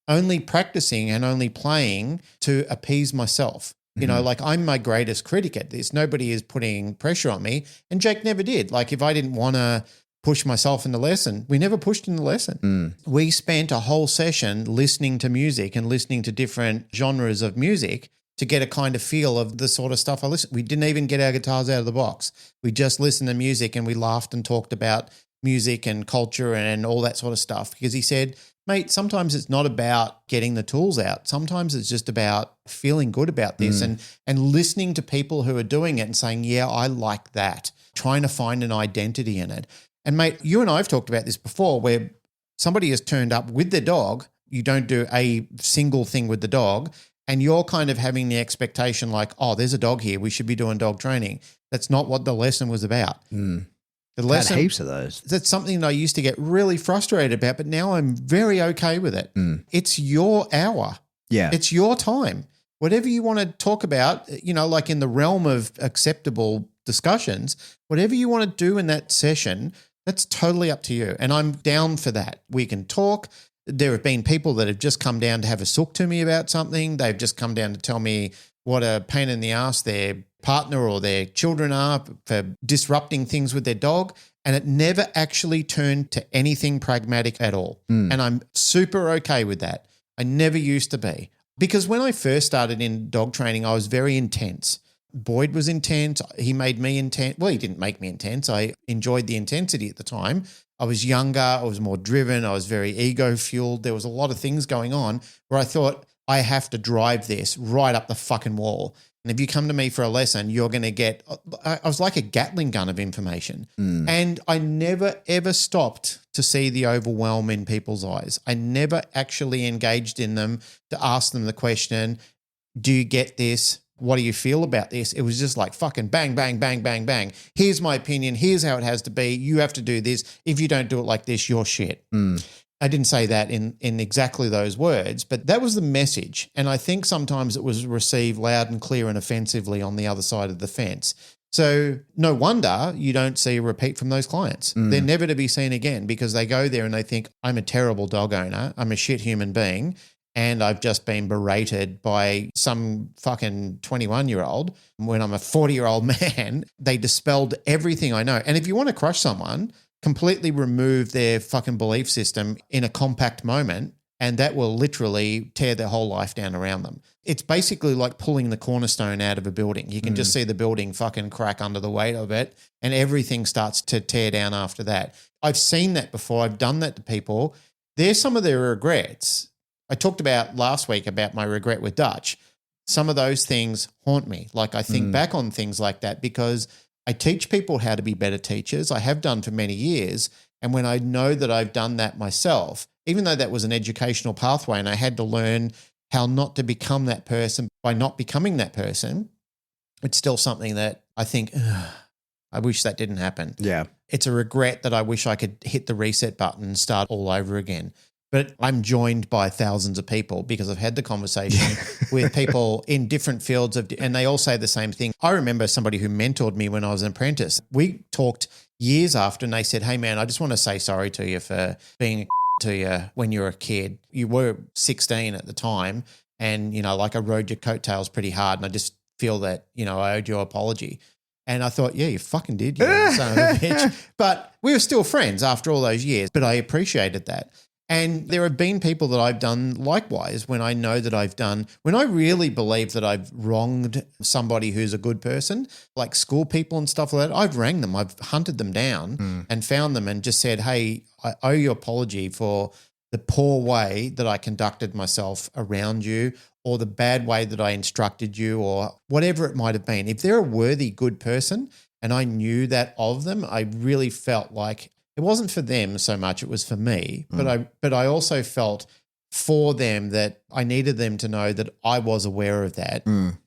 only practicing and only playing to appease myself. You know, like I'm my greatest critic at this. Nobody is putting pressure on me. And Jake never did. Like if I didn't want to push myself in the lesson, we never pushed in the lesson. We spent a whole session listening to music and listening to different genres of music to get a kind of feel of the sort of stuff I listen. We didn't even get our guitars out of the box. We just listened to music and we laughed and talked about music and culture and all that sort of stuff, because he said, mate, sometimes it's not about getting the tools out. Sometimes it's just about feeling good about this and listening to people who are doing it and saying, yeah, I like that, trying to find an identity in it. And mate, you and I have talked about this before, where somebody has turned up with their dog. You don't do a single thing with the dog, and you're kind of having the expectation like, oh, there's a dog here, we should be doing dog training. That's not what the lesson was about. The lesson, had heaps of those. That's something that I used to get really frustrated about, but now I'm very okay with it. It's your hour. Yeah. It's your time. Whatever you want to talk about, you know, like in the realm of acceptable discussions, whatever you want to do in that session, that's totally up to you. And I'm down for that. We can talk. There have been people that have just come down to have a sook to me about something. They've just come down to tell me what a pain in the ass their partner or their children are for disrupting things with their dog. And it never actually turned to anything pragmatic at all. And I'm super okay with that. I never used to be. Because when I first started in dog training, I was very intense. Boyd was intense. He made me intense. Well, he didn't make me intense. I enjoyed the intensity at the time. I was younger. I was more driven. I was very ego-fueled. There was a lot of things going on where I thought, I have to drive this right up the fucking wall. And if you come to me for a lesson, you're going to get – I was like a Gatling gun of information. And I never, ever stopped to see the overwhelm in people's eyes. I never actually engaged in them to ask them the question, do you get this? What do you feel about this? It was just like fucking bang, bang, bang, bang, bang. Here's my opinion. Here's how it has to be. You have to do this. If you don't do it like this, you're shit. I didn't say that in exactly those words, but that was the message. And I think sometimes it was received loud and clear and offensively on the other side of the fence. So no wonder you don't see a repeat from those clients. They're never to be seen again, because they go there and they think, I'm a terrible dog owner. I'm a shit human being. And I've just been berated by some fucking 21-year-old when I'm a 40-year-old man. They dispelled everything I know. And if you want to crush someone, completely remove their fucking belief system in a compact moment and that will literally tear their whole life down around them. It's basically like pulling the cornerstone out of a building. You can just see the building fucking crack under the weight of it, and everything starts to tear down after that. I've seen that before. I've done that to people. There's some of their regrets. I talked about last week about my regret with Dutch. Some of those things haunt me. Like I think back on things like that because I teach people how to be better teachers. I have done for many years. And when I know that I've done that myself, even though that was an educational pathway and I had to learn how not to become that person by not becoming that person, it's still something that I think, I wish that didn't happen. Yeah. It's a regret that I wish I could hit the reset button and start all over again. But I'm joined by thousands of people because I've had the conversation with people in different fields and they all say the same thing. I remember somebody who mentored me when I was an apprentice. We talked years after and they said, hey man, I just want to say sorry to you for being a to you when you were a kid. You were 16 at the time and, like I rode your coattails pretty hard and I just feel that, I owed you an apology. And I thought, yeah, you fucking did, you son of a bitch. But we were still friends after all those years, but I appreciated that. And there have been people that I've done likewise when I know that when I really believe that I've wronged somebody who's a good person, like school people and stuff like that, I've rang them, I've hunted them down and found them and just said, hey, I owe you an apology for the poor way that I conducted myself around you or the bad way that I instructed you or whatever it might have been. If they're a worthy, good person and I knew that of them, I really felt like it wasn't for them so much, it was for me. But I also felt for them that I needed them to know that I was aware of that.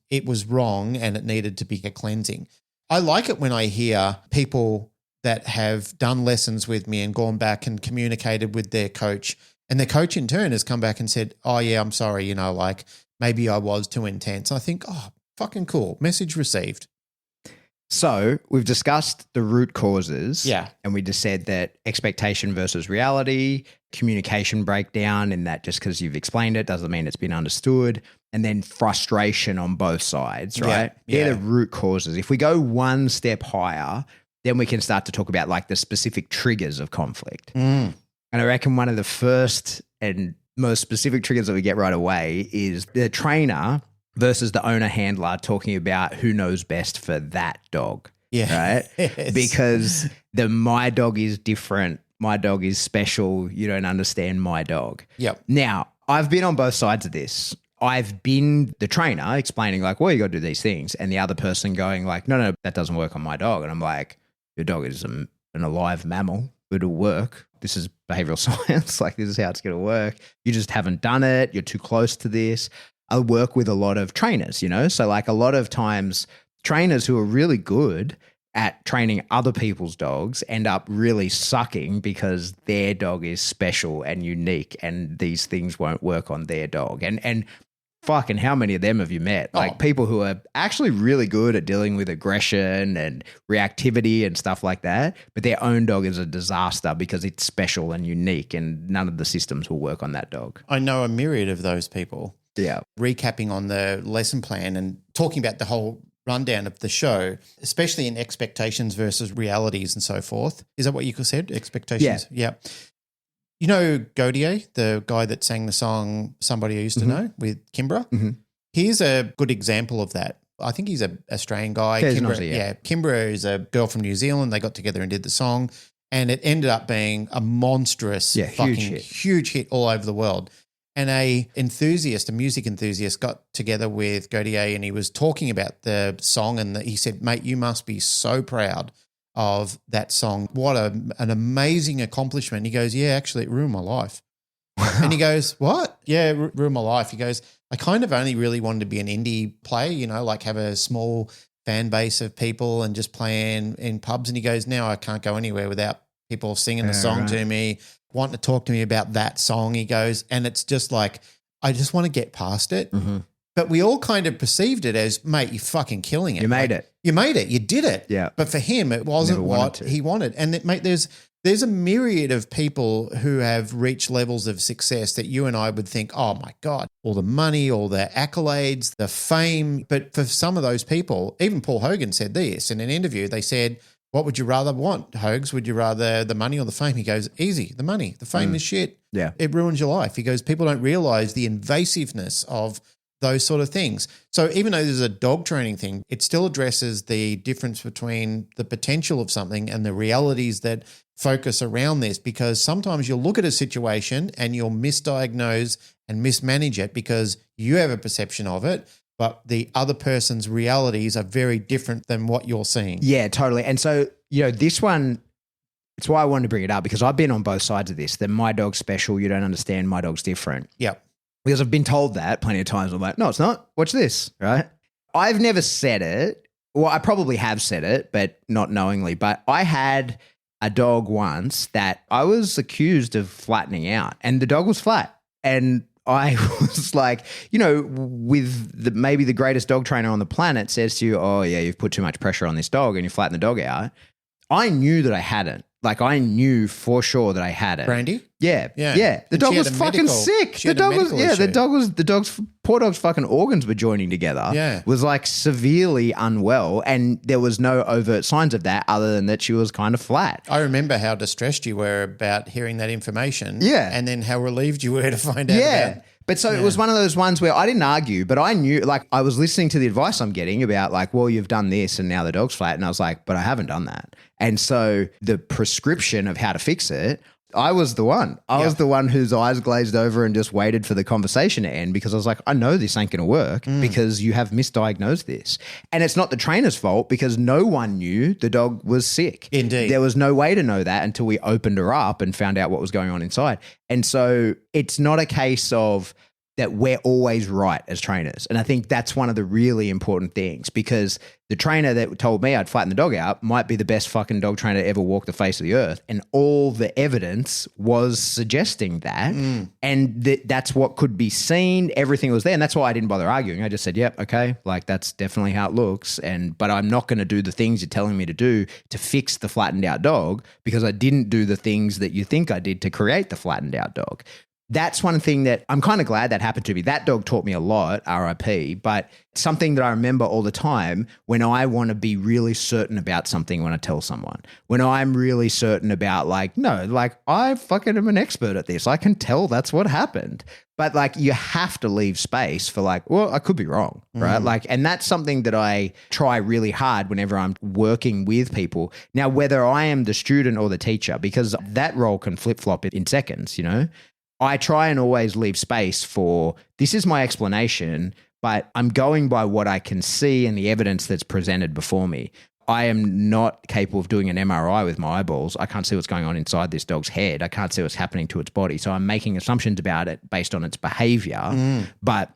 It was wrong and it needed to be a cleansing. I like it when I hear people that have done lessons with me and gone back and communicated with their coach and their coach in turn has come back and said, oh yeah, I'm sorry, like maybe I was too intense. I think, oh, fucking cool. Message received. So we've discussed the root causes. Yeah. And we just said that expectation versus reality, communication breakdown, and that just because you've explained it doesn't mean it's been understood. And then frustration on both sides, right? Yeah. They're the root causes. If we go one step higher, then we can start to talk about like the specific triggers of conflict. And I reckon one of the first and most specific triggers that we get right away is the trainer versus the owner handler talking about who knows best for that dog. Yeah. Right? Yes. Because my dog is different. My dog is special. You don't understand my dog. Yep. Now, I've been on both sides of this. I've been the trainer explaining like, well, you got to do these things. And the other person going like, no, that doesn't work on my dog. And I'm like, your dog is an alive mammal. It'll work. This is behavioral science. Like this is how it's going to work. You just haven't done it. You're too close to this. I work with a lot of trainers, so like a lot of times trainers who are really good at training other people's dogs end up really sucking because their dog is special and unique and these things won't work on their dog. And fucking how many of them have you met? Like people who are actually really good at dealing with aggression and reactivity and stuff like that, but their own dog is a disaster because it's special and unique and none of the systems will work on that dog. I know a myriad of those people. Yeah. Recapping on the lesson plan and talking about the whole rundown of the show, especially in expectations versus realities and so forth. Is that what you said? Expectations? Yeah. You know Gaudier, the guy that sang the song Somebody I Used to Know with Kimbra? Here's a good example of that. I think he's an Australian guy. Yeah, Kimbra is a girl from New Zealand. They got together and did the song and it ended up being a monstrous, huge hit all over the world. And a music enthusiast got together with Gaudier and he was talking about the song and he said, mate, you must be so proud of that song. What an amazing accomplishment. He goes, yeah, actually it ruined my life. And he goes, what? Yeah, ruined my life. He goes, I kind of only really wanted to be an indie player, like have a small fan base of people and just play in pubs. And he goes, now I can't go anywhere without people singing the song to me, wanting to talk to me about that song. He goes, and it's just like, I just want to get past it. But we all kind of perceived it as, mate, you're fucking killing it. You made it. You made it. You did it. Yeah. But for him, it wasn't what he wanted. And mate, there's a myriad of people who have reached levels of success that you and I would think, oh my God, all the money, all the accolades, the fame. But for some of those people, even Paul Hogan said this in an interview, they said, what would you rather want, Hogs? Would you rather the money or the fame? He goes, easy, the money. The fame is shit. Yeah. It ruins your life. He goes, people don't realize the invasiveness of those sort of things. So even though there's a dog training thing, it still addresses the difference between the potential of something and the realities that focus around this, because sometimes you'll look at a situation and you'll misdiagnose and mismanage it because you have a perception of it, but the other person's realities are very different than what you're seeing. Yeah, totally. And so, this one, it's why I wanted to bring it up, because I've been on both sides of this, that my dog's special, you don't understand, my dog's different. Yep. Because I've been told that plenty of times. I'm like, no, it's not. Watch this, right? I've never said it. Well, I probably have said it, but not knowingly. But I had a dog once that I was accused of flattening out, and the dog was flat. And I was like, with maybe the greatest dog trainer on the planet says to you, oh, yeah, you've put too much pressure on this dog and you flatten the dog out. I knew that I hadn't. Like, I knew for sure that I had it. Brandy? Yeah. The And dog she was had a fucking medical- sick. she The had a dog was, medical yeah, issue. the dog's poor dog's fucking organs were joining together. Yeah. Was like severely unwell. And there was no overt signs of that other than that she was kind of flat. I remember how distressed you were about hearing that information. Yeah. And then how relieved you were to find out Yeah. about it. But so it was one of those ones where I didn't argue, but I knew, like, I was listening to the advice I'm getting about, like, well, you've done this and now the dog's flat. And I was like, but I haven't done that. And so the prescription of how to fix it, I was the one. I was the one whose eyes glazed over and just waited for the conversation to end, because I was like, I know this ain't going to work because you have misdiagnosed this. And it's not the trainer's fault, because no one knew the dog was sick. Indeed. There was no way to know that until we opened her up and found out what was going on inside. And so it's not a case of that we're always right as trainers. And I think that's one of the really important things, because the trainer that told me I'd flatten the dog out might be the best fucking dog trainer to ever walk the face of the earth. And all the evidence was suggesting that. And that's what could be seen. Everything was there. And that's why I didn't bother arguing. I just said, yep, okay, like that's definitely how it looks. But I'm not going to do the things you're telling me to do to fix the flattened out dog, because I didn't do the things that you think I did to create the flattened out dog. That's one thing that I'm kind of glad that happened to me. That dog taught me a lot, RIP, but something that I remember all the time when I want to be really certain about something when I tell someone. When I'm really certain about, like, no, like, I fucking am an expert at this. I can tell that's what happened. But, like, you have to leave space for, like, well, I could be wrong, right? Like, and that's something that I try really hard whenever I'm working with people. Now, whether I am the student or the teacher, because that role can flip-flop in seconds, I try and always leave space for, this is my explanation, but I'm going by what I can see and the evidence that's presented before me. I am not capable of doing an MRI with my eyeballs. I can't see what's going on inside this dog's head. I can't see what's happening to its body. So I'm making assumptions about it based on its behavior, but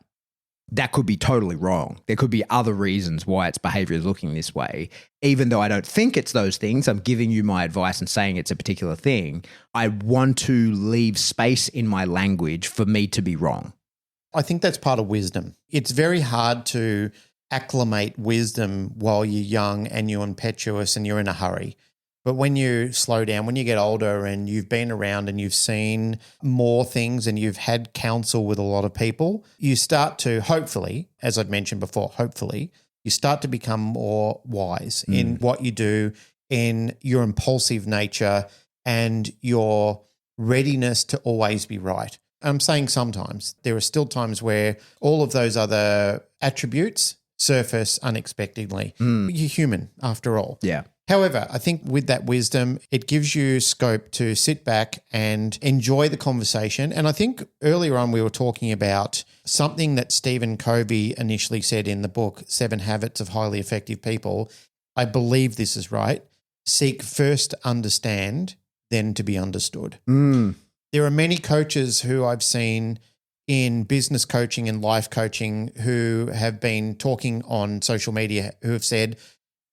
that could be totally wrong. There could be other reasons why its behavior is looking this way. Even though I don't think it's those things, I'm giving you my advice and saying it's a particular thing. I want to leave space in my language for me to be wrong. I think that's part of wisdom. It's very hard to acclimate wisdom while you're young and you're impetuous and you're in a hurry. But when you slow down, when you get older and you've been around and you've seen more things and you've had counsel with a lot of people, you start to, hopefully, as I've mentioned before, hopefully, you start to become more wise in what you do, in your impulsive nature and your readiness to always be right. I'm saying sometimes. There are still times where all of those other attributes surface unexpectedly. You're human after all. Yeah. However, I think with that wisdom, it gives you scope to sit back and enjoy the conversation. And I think earlier on we were talking about something that Stephen Covey initially said in the book, 7 Habits of Highly Effective People. I believe this is right. Seek first to understand, then to be understood. There are many coaches who I've seen in business coaching and life coaching who have been talking on social media who have said,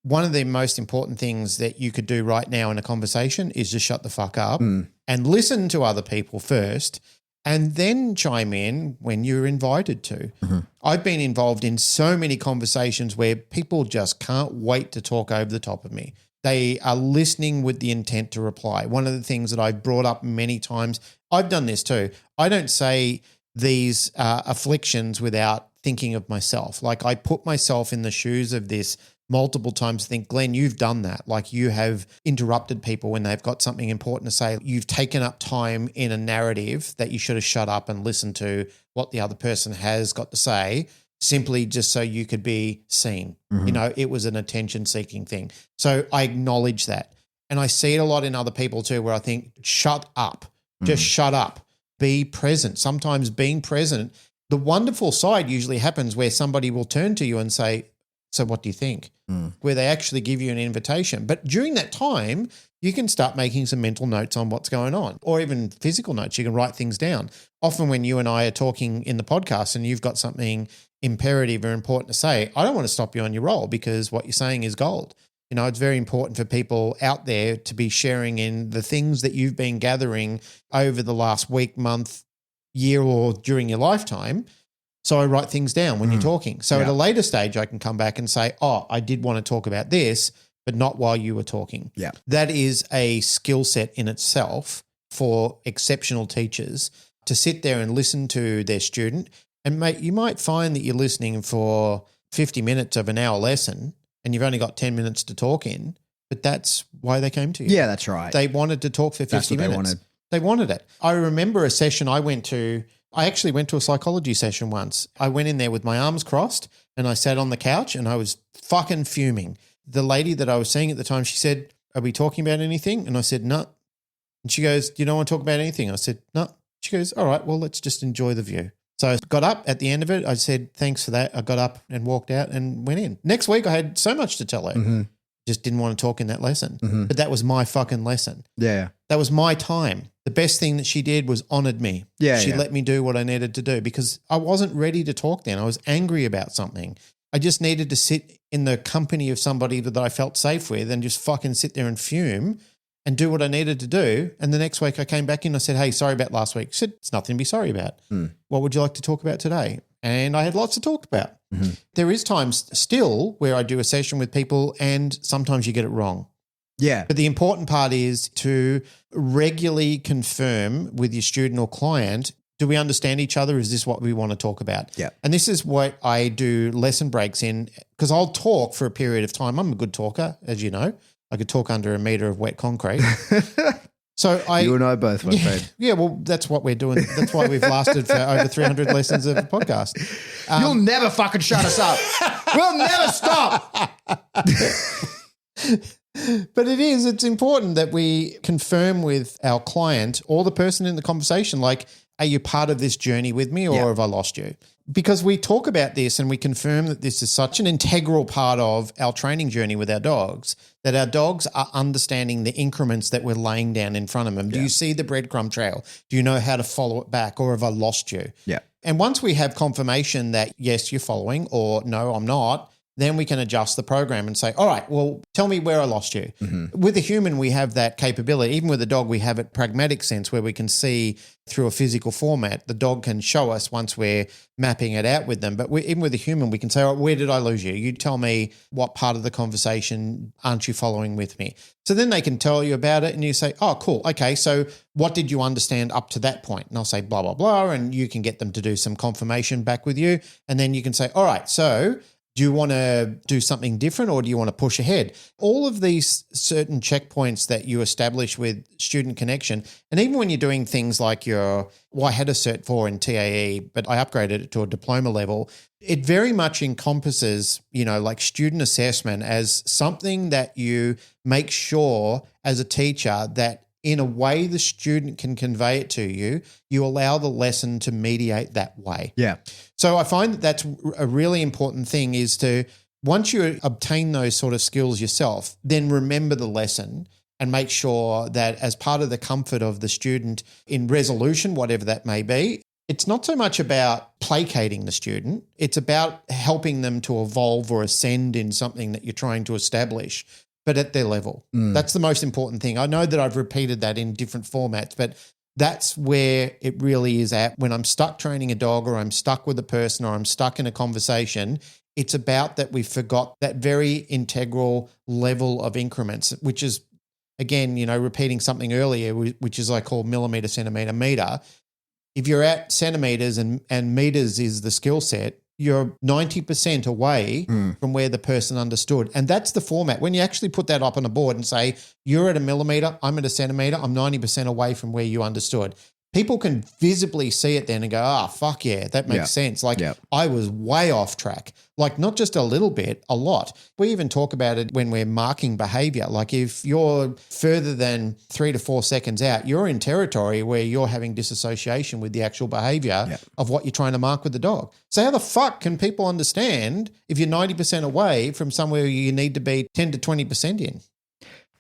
one of the most important things that you could do right now in a conversation is just shut the fuck up and listen to other people first and then chime in when you're invited to. I've been involved in so many conversations where people just can't wait to talk over the top of me. They are listening with the intent to reply. One of the things that I've brought up many times, I've done this too. I don't say these afflictions without thinking of myself. Like, I put myself in the shoes of this multiple times. I think, Glenn, you've done that. Like, you have interrupted people when they've got something important to say. You've taken up time in a narrative that you should have shut up and listened to what the other person has got to say, simply just so you could be seen. You know, it was an attention-seeking thing. So I acknowledge that. And I see it a lot in other people too, where I think, shut up, just shut up, be present. Sometimes being present, the wonderful side usually happens where somebody will turn to you and say, so what do you think? Where they actually give you an invitation. But during that time, you can start making some mental notes on what's going on, or even physical notes. You can write things down. Often when you and I are talking in the podcast and you've got something imperative or important to say, I don't want to stop you on your roll, because what you're saying is gold. You know, it's very important for people out there to be sharing in the things that you've been gathering over the last week, month, year, or during your lifetime. So I write things down when you're talking. So at a later stage, I can come back and say, oh, I did want to talk about this, but not while you were talking. Yeah. That is a skill set in itself for exceptional teachers, to sit there and listen to their student. And mate, you might find that you're listening for 50 minutes of an hour lesson and you've only got 10 minutes to talk in, but that's why they came to you. Yeah, that's right. They wanted to talk for 50 minutes. They wanted it. I remember a session I went to. I actually went to a psychology session once. I went in there with my arms crossed and I sat on the couch and I was fucking fuming. The lady that I was seeing at the time, she said, are we talking about anything? And I said, no. And she goes, do you don't want to talk about anything? I said, no. She goes, all right, well, let's just enjoy the view. So I got up at the end of it. I said, thanks for that. I got up and walked out and went in. Next week, I had so much to tell her. Just didn't want to talk in that lesson. But that was my fucking lesson. Yeah. That was my time. The best thing that she did was honored me. Yeah. She let me do what I needed to do, because I wasn't ready to talk then. I was angry about something. I just needed to sit in the company of somebody that I felt safe with and just fucking sit there and fume and do what I needed to do. And the next week I came back in, I said, hey, sorry about last week. She said, it's nothing to be sorry about. What would you like to talk about today? And I had lots to talk about. There is times still where I do a session with people and sometimes you get it wrong. Yeah. But the important part is to regularly confirm with your student or client, do we understand each other? Is this what we want to talk about? Yeah. And this is what I do lesson breaks in, because I'll talk for a period of time. I'm a good talker, as you know. I could talk under a meter of wet concrete. So you and I both, my friend. Yeah, well, that's what we're doing. That's why we've lasted for over 300 lessons of a podcast. You'll never fucking shut us up. We'll never stop. But it's important that we confirm with our client or the person in the conversation, like, are you part of this journey with me, or have I lost you? Because we talk about this and we confirm that this is such an integral part of our training journey with our dogs, that our dogs are understanding the increments that we're laying down in front of them. Do you see the breadcrumb trail? Do you know how to follow it back, or have I lost you? Yeah. And once we have confirmation that, yes, you're following, or no, I'm not, then we can adjust the program and say, all right, well, tell me where I lost you. With a human, we have that capability. Even with a dog, we have a pragmatic sense where we can see through a physical format. The dog can show us once we're mapping it out with them. But even with a human, we can say, all right, where did I lose you? You tell me what part of the conversation aren't you following with me? So then they can tell you about it and you say, oh, cool. Okay, so what did you understand up to that point? And I'll say blah, blah, blah. And you can get them to do some confirmation back with you. And then you can say, all right, so do you want to do something different, or do you want to push ahead? All of these certain checkpoints that you establish with student connection, and even when you're doing things like I had a Cert 4 in TAE, but I upgraded it to a diploma level, it very much encompasses, like student assessment as something that you make sure as a teacher that in a way the student can convey it to you, you allow the lesson to mediate that way. Yeah. So I find that that's a really important thing, is to, once you obtain those sort of skills yourself, then remember the lesson and make sure that as part of the comfort of the student in resolution, whatever that may be, it's not so much about placating the student. It's about helping them to evolve or ascend in something that you're trying to establish, but at their level. That's the most important thing. I know that I've repeated that in different formats, but that's where it really is at. When I'm stuck training a dog, or I'm stuck with a person, or I'm stuck in a conversation, it's about that we forgot that very integral level of increments, which is, again, repeating something earlier, which is I call millimeter, centimeter, meter. If you're at centimeters and meters is the skill set, you're 90% away from where the person understood. And that's the format. When you actually put that up on a board and say, you're at a millimeter, I'm at a centimeter, I'm 90% away from where you understood. People can visibly see it then and go, fuck yeah, that makes sense. Like I was way off track, like not just a little bit, a lot. We even talk about it when we're marking behavior. Like if you're further than 3 to 4 seconds out, you're in territory where you're having disassociation with the actual behavior of what you're trying to mark with the dog. So how the fuck can people understand if you're 90% away from somewhere you need to be 10 to 20% in?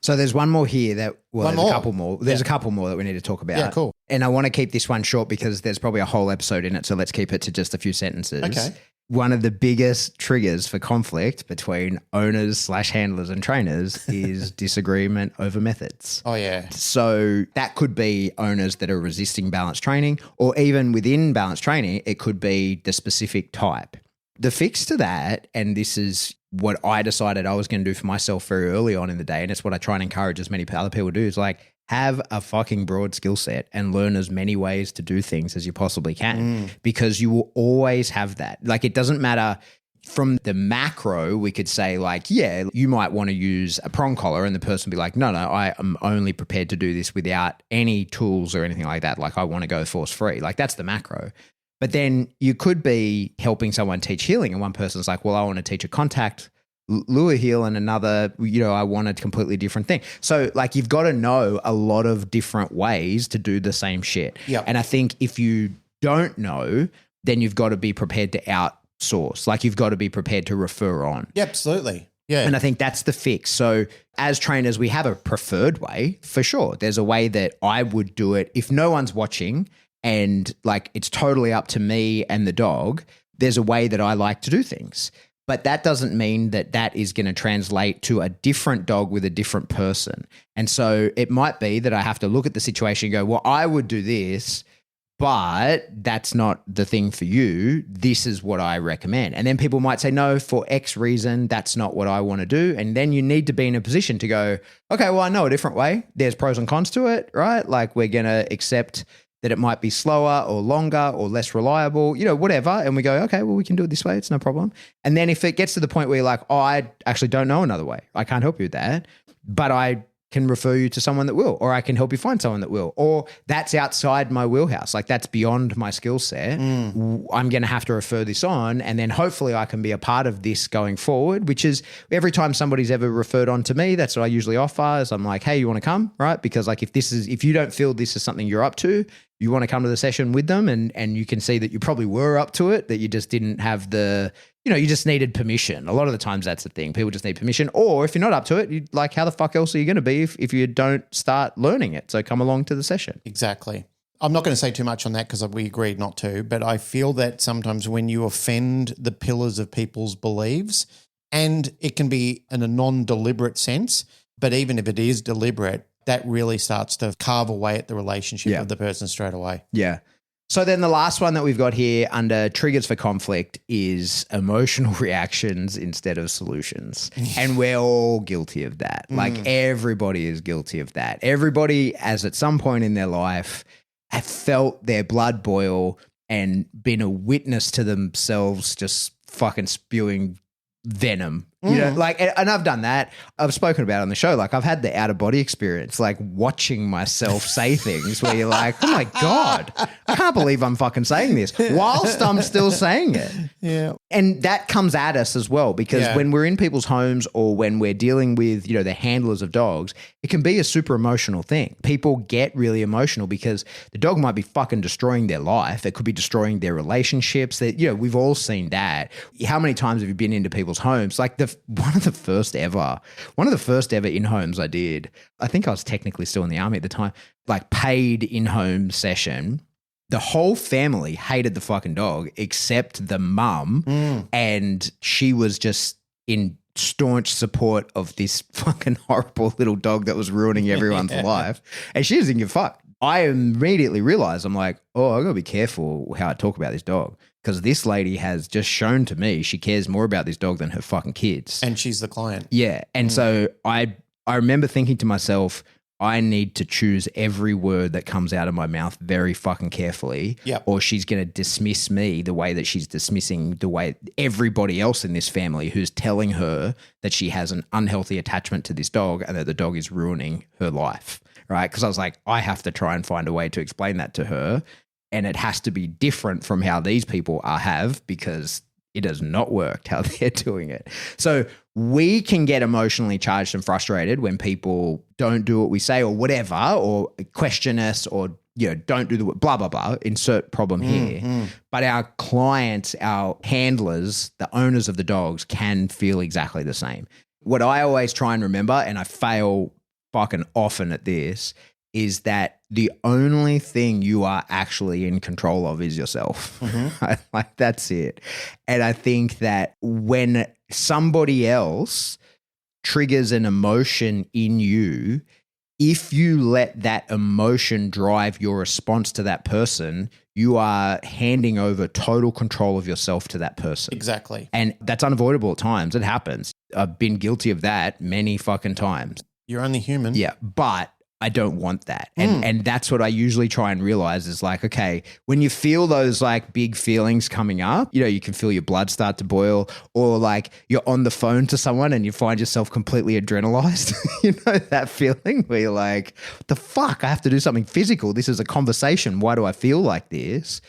So there's one more here that, well, there's a couple more. There's a couple more that we need to talk about. Yeah, cool. And I want to keep this one short because there's probably a whole episode in it. So let's keep it to just a few sentences. Okay. One of the biggest triggers for conflict between owners/handlers and trainers is disagreement over methods. Oh, yeah. So that could be owners that are resisting balanced training, or even within balanced training, it could be the specific type. The fix to that, and this is what I decided I was going to do for myself very early on in the day, and it's what I try and encourage as many other people to do, is like have a fucking broad skill set and learn as many ways to do things as you possibly can, because you will always have that. Like it doesn't matter. From the macro, we could say like, yeah, you might want to use a prong collar and the person be like, no, I am only prepared to do this without any tools or anything like that. Like I want to go force free. Like that's the macro. But then you could be helping someone teach healing and one person's like, well, I want to teach a contact lure heel and another, I want a completely different thing. So like you've got to know a lot of different ways to do the same shit. Yep. And I think if you don't know, then you've got to be prepared to outsource. Like you've got to be prepared to refer on. Yeah, absolutely. Yeah. And I think that's the fix. So as trainers, we have a preferred way for sure. There's a way that I would do it if no one's watching and like it's totally up to me and the dog. There's a way that I like to do things. But that doesn't mean that that is going to translate to a different dog with a different person. And so it might be that I have to look at the situation and go, well, I would do this, but that's not the thing for you. This is what I recommend. And then people might say, no, for X reason, that's not what I want to do. And then you need to be in a position to go, okay, well, I know a different way. There's pros and cons to it, right? Like we're going to accept that it might be slower or longer or less reliable, whatever. And we go, okay, well, we can do it this way. It's no problem. And then if it gets to the point where you're like, oh, I actually don't know another way. I can't help you with that, but I can refer you to someone that will, or I can help you find someone that will, or that's outside my wheelhouse. Like that's beyond my skill set. I'm going to have to refer this on. And then hopefully I can be a part of this going forward, which is every time somebody's ever referred on to me, that's what I usually offer is I'm like, hey, you want to come? Right. Because like if you don't feel this is something you're up to, you want to come to the session with them and you can see that you probably were up to it, that you just didn't have you just needed permission. A lot of the times that's the thing. People just need permission. Or if you're not up to it, like how the fuck else are you going to be if you don't start learning it? So come along to the session. Exactly. I'm not going to say too much on that because we agreed not to, but I feel that sometimes when you offend the pillars of people's beliefs, and it can be in a non-deliberate sense, but even if it is deliberate, that really starts to carve away at the relationship of the person straight away. Yeah. So then the last one that we've got here under triggers for conflict is emotional reactions instead of solutions. And we're all guilty of that. Like everybody is guilty of that. Everybody has at some point in their life have felt their blood boil and been a witness to themselves just fucking spewing venom. And I've done that. I've spoken about it on the show. Like I've had the out of body experience, like watching myself say things where you're like, oh my God, I can't believe I'm fucking saying this whilst I'm still saying it. Yeah. And that comes at us as well, because when we're in people's homes or when we're dealing with, the handlers of dogs, it can be a super emotional thing. People get really emotional because the dog might be fucking destroying their life. It could be destroying their relationships. That, we've all seen that. How many times have you been into people's homes? Like one of the first ever in-homes I did, I think I was technically still in the army at the time, like paid in-home session. The whole family hated the fucking dog except the mum, and she was just in staunch support of this fucking horrible little dog that was ruining everyone's life, and she doesn't give a fuck. I immediately realized, I'm like, oh, I gotta be careful how I talk about this dog, because this lady has just shown to me she cares more about this dog than her fucking kids. And she's the client. Yeah. And so I remember thinking to myself, I need to choose every word that comes out of my mouth very fucking carefully, or she's going to dismiss me the way that she's dismissing the way everybody else in this family who's telling her that she has an unhealthy attachment to this dog and that the dog is ruining her life, right? Because I was like, I have to try and find a way to explain that to her, and it has to be different from how these people have, because it has not worked how they're doing it. So we can get emotionally charged and frustrated when people don't do what we say or whatever, or question us, or don't do the blah, blah, blah, insert problem here. But our clients, our handlers, the owners of the dogs can feel exactly the same. What I always try and remember, and I fail fucking often at this, is that the only thing you are actually in control of is yourself. Like, that's it. And I think that when somebody else triggers an emotion in you, if you let that emotion drive your response to that person, you are handing over total control of yourself to that person. Exactly. And that's unavoidable at times. It happens. I've been guilty of that many fucking times. You're only human. Yeah. But I don't want that. And that's what I usually try and realize is like, okay, when you feel those like big feelings coming up, you can feel your blood start to boil, or like you're on the phone to someone and you find yourself completely adrenalized. That feeling where you're like, what the fuck? I have to do something physical. This is a conversation. Why do I feel like this?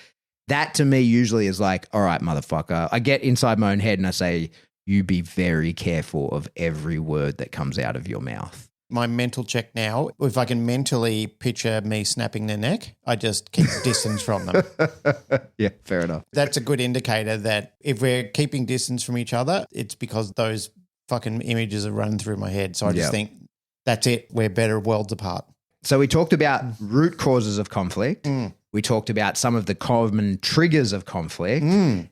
That to me usually is like, all right, motherfucker. I get inside my own head and I say, you be very careful of every word that comes out of your mouth. My mental check now, if I can mentally picture me snapping their neck, I just keep distance from them. Yeah, fair enough. That's a good indicator that if we're keeping distance from each other, it's because those fucking images are running through my head. So I just think that's it. We're better worlds apart. So we talked about root causes of conflict. We talked about some of the common triggers of conflict.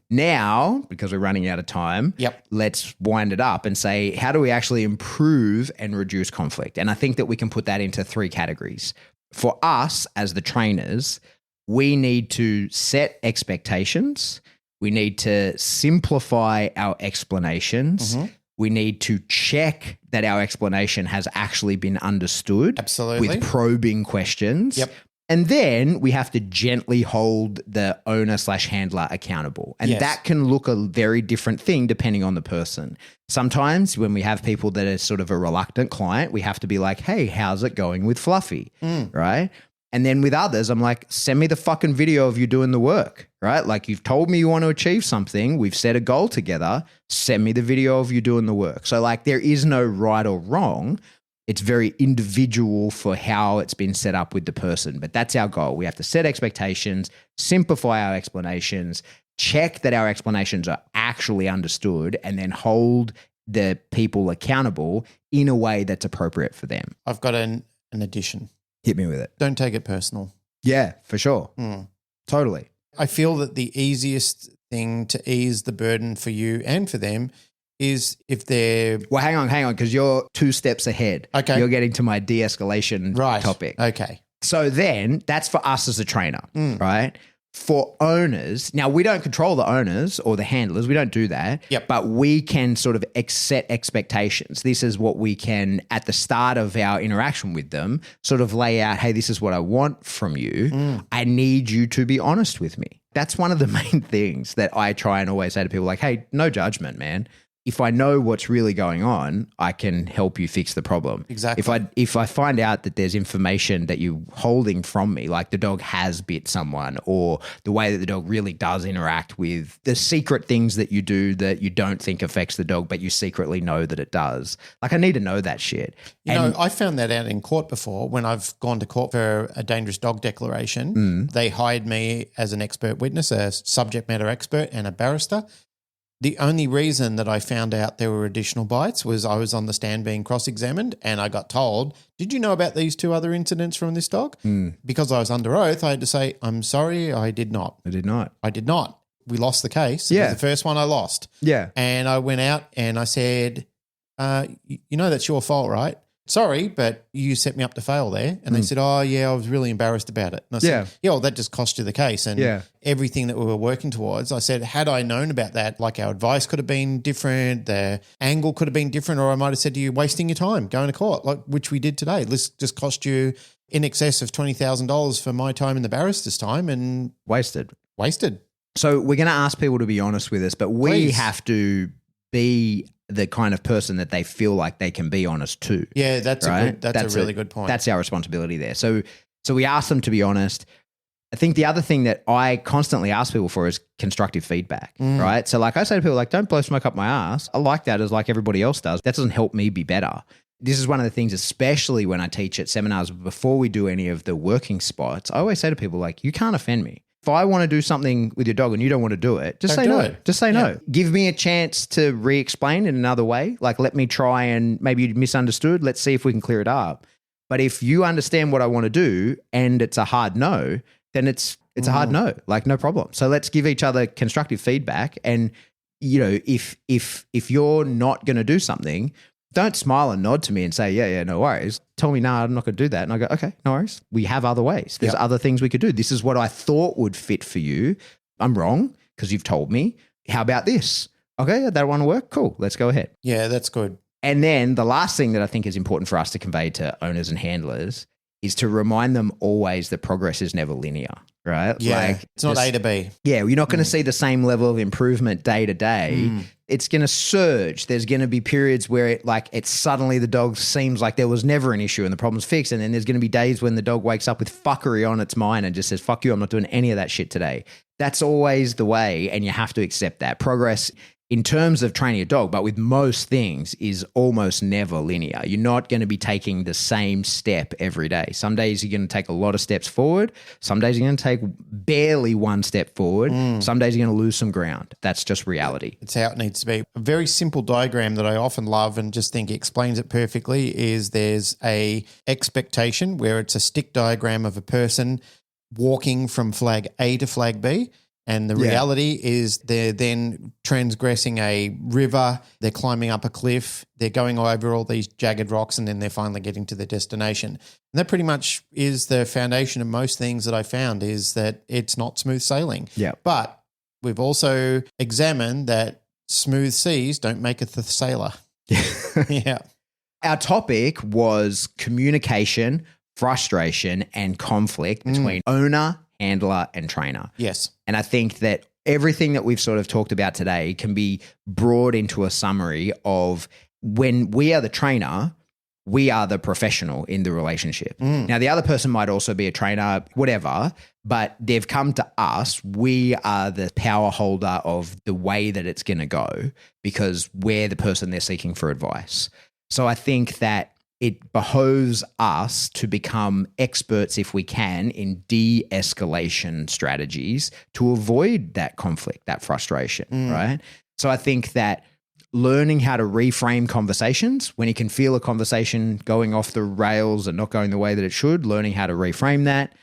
Now, because we're running out of time, let's wind it up and say, how do we actually improve and reduce conflict? And I think that we can put that into 3 categories. For us as the trainers, we need to set expectations. We need to simplify our explanations. We need to check that our explanation has actually been understood. Absolutely. With probing questions. And then we have to gently hold the owner/handler accountable. And that can look a very different thing depending on the person. Sometimes when we have people that are sort of a reluctant client, we have to be like, hey, how's it going with Fluffy? Right? And then with others, I'm like, send me the fucking video of you doing the work, right? Like, you've told me you want to achieve something. We've set a goal together. Send me the video of you doing the work. So like, there is no right or wrong. It's very individual for how it's been set up with the person. But that's our goal. We have to set expectations, simplify our explanations, check that our explanations are actually understood, and then hold the people accountable in a way that's appropriate for them. I've got an addition. Hit me with it. Don't take it personal. Yeah, for sure. Totally. I feel that the easiest thing to ease the burden for you and for them is if they're... Well, hang on, because you're 2 steps ahead. Okay. You're getting to my de-escalation topic. Okay. So then that's for us as a trainer, right? For owners, now we don't control the owners or the handlers. We don't do that. But we can sort of set expectations. This is what we can, at the start of our interaction with them, sort of lay out, hey, this is what I want from you. I need you to be honest with me. That's one of the main things that I try and always say to people, like, hey, no judgment, man. If I know what's really going on, I can help you fix the problem. Exactly. If I find out that there's information that you're holding from me, like the dog has bit someone, or the way that the dog really does interact with the secret things that you do that you don't think affects the dog, but you secretly know that it does. Like, I need to know that shit. I found that out in court before when I've gone to court for a dangerous dog declaration. They hired me as an expert witness, a subject matter expert and a barrister. The only reason that I found out there were additional bites was I was on the stand being cross-examined and I got told, did you know about these 2 other incidents from this dog? Because I was under oath, I had to say, I'm sorry, I did not. I did not. We lost the case. Yeah. It was the first one I lost. Yeah. And I went out and I said, you know that's your fault, right? sorry, but you set me up to fail there. And they said, oh, yeah, I was really embarrassed about it. And I said, yeah, well, that just cost you the case. And everything that we were working towards, I said, had I known about that, like our advice could have been different, the angle could have been different, or I might have said to you, wasting your time going to court, like which we did today. This just cost you in excess of $20,000 for my time in the barrister's time and Wasted. So we're going to ask people to be honest with us, but we have to be the kind of person that they feel like they can be honest to. Yeah, that's a really good point. That's our responsibility there. So we ask them to be honest. I think the other thing that I constantly ask people for is constructive feedback, right? So like I say to people, like, don't blow smoke up my ass. I like that as like everybody else does. That doesn't help me be better. This is one of the things, especially when I teach at seminars, before we do any of the working spots, I always say to people, like, you can't offend me. If I want to do something with your dog and you don't want to do it, just say no. Just say no. Give me a chance to re-explain in another way. Like, let me try and maybe you misunderstood. Let's see if we can clear it up. But if you understand what I want to do and it's a hard no, then it's a hard no. Like, no problem. So let's give each other constructive feedback. And, you know, if you're not going to do something, don't smile and nod to me and say, yeah, no worries. Tell me, I'm not going to do that. And I go, okay, no worries. We have other ways. There's other things we could do. This is what I thought would fit for you. I'm wrong because you've told me. How about this? Okay, that want to work? Cool. Let's go ahead. Yeah, that's good. And then the last thing that I think is important for us to convey to owners and handlers is to remind them always that progress is never linear, right? Yeah, like, it's not A to B. Yeah, you're not going to see the same level of improvement day to day. It's going to surge. There's going to be periods where it's suddenly the dog seems like there was never an issue and the problem's fixed. And then there's going to be days when the dog wakes up with fuckery on its mind and just says, fuck you, I'm not doing any of that shit today. That's always the way, and you have to accept that. Progress in terms of training a dog, but with most things, is almost never linear. You're not going to be taking the same step every day. Some days you're going to take a lot of steps forward. Some days you're going to take barely one step forward. Some days you're going to lose some ground. That's just reality. It's how it needs to be. A very simple diagram that I often love and just think explains it perfectly is there's a expectation where it's a stick diagram of a person walking from flag A to flag B. And the reality is they're then transgressing a river, they're climbing up a cliff, they're going over all these jagged rocks, and then they're finally getting to their destination. And that pretty much is the foundation of most things that I found, is that it's not smooth sailing. Yeah. But we've also examined that smooth seas don't maketh a sailor. Yeah. Our topic was communication, frustration, and conflict between owner, handler, and trainer. Yes. And I think that everything that we've sort of talked about today can be brought into a summary of when we are the trainer, we are the professional in the relationship. Now, the other person might also be a trainer, whatever, but they've come to us. We are the power holder of the way that it's going to go because we're the person they're seeking for advice. So I think that it behoves us to become experts, if we can, in de-escalation strategies to avoid that conflict, that frustration, right? So I think that learning how to reframe conversations when you can feel a conversation going off the rails and not going the way that it should, learning how to reframe that.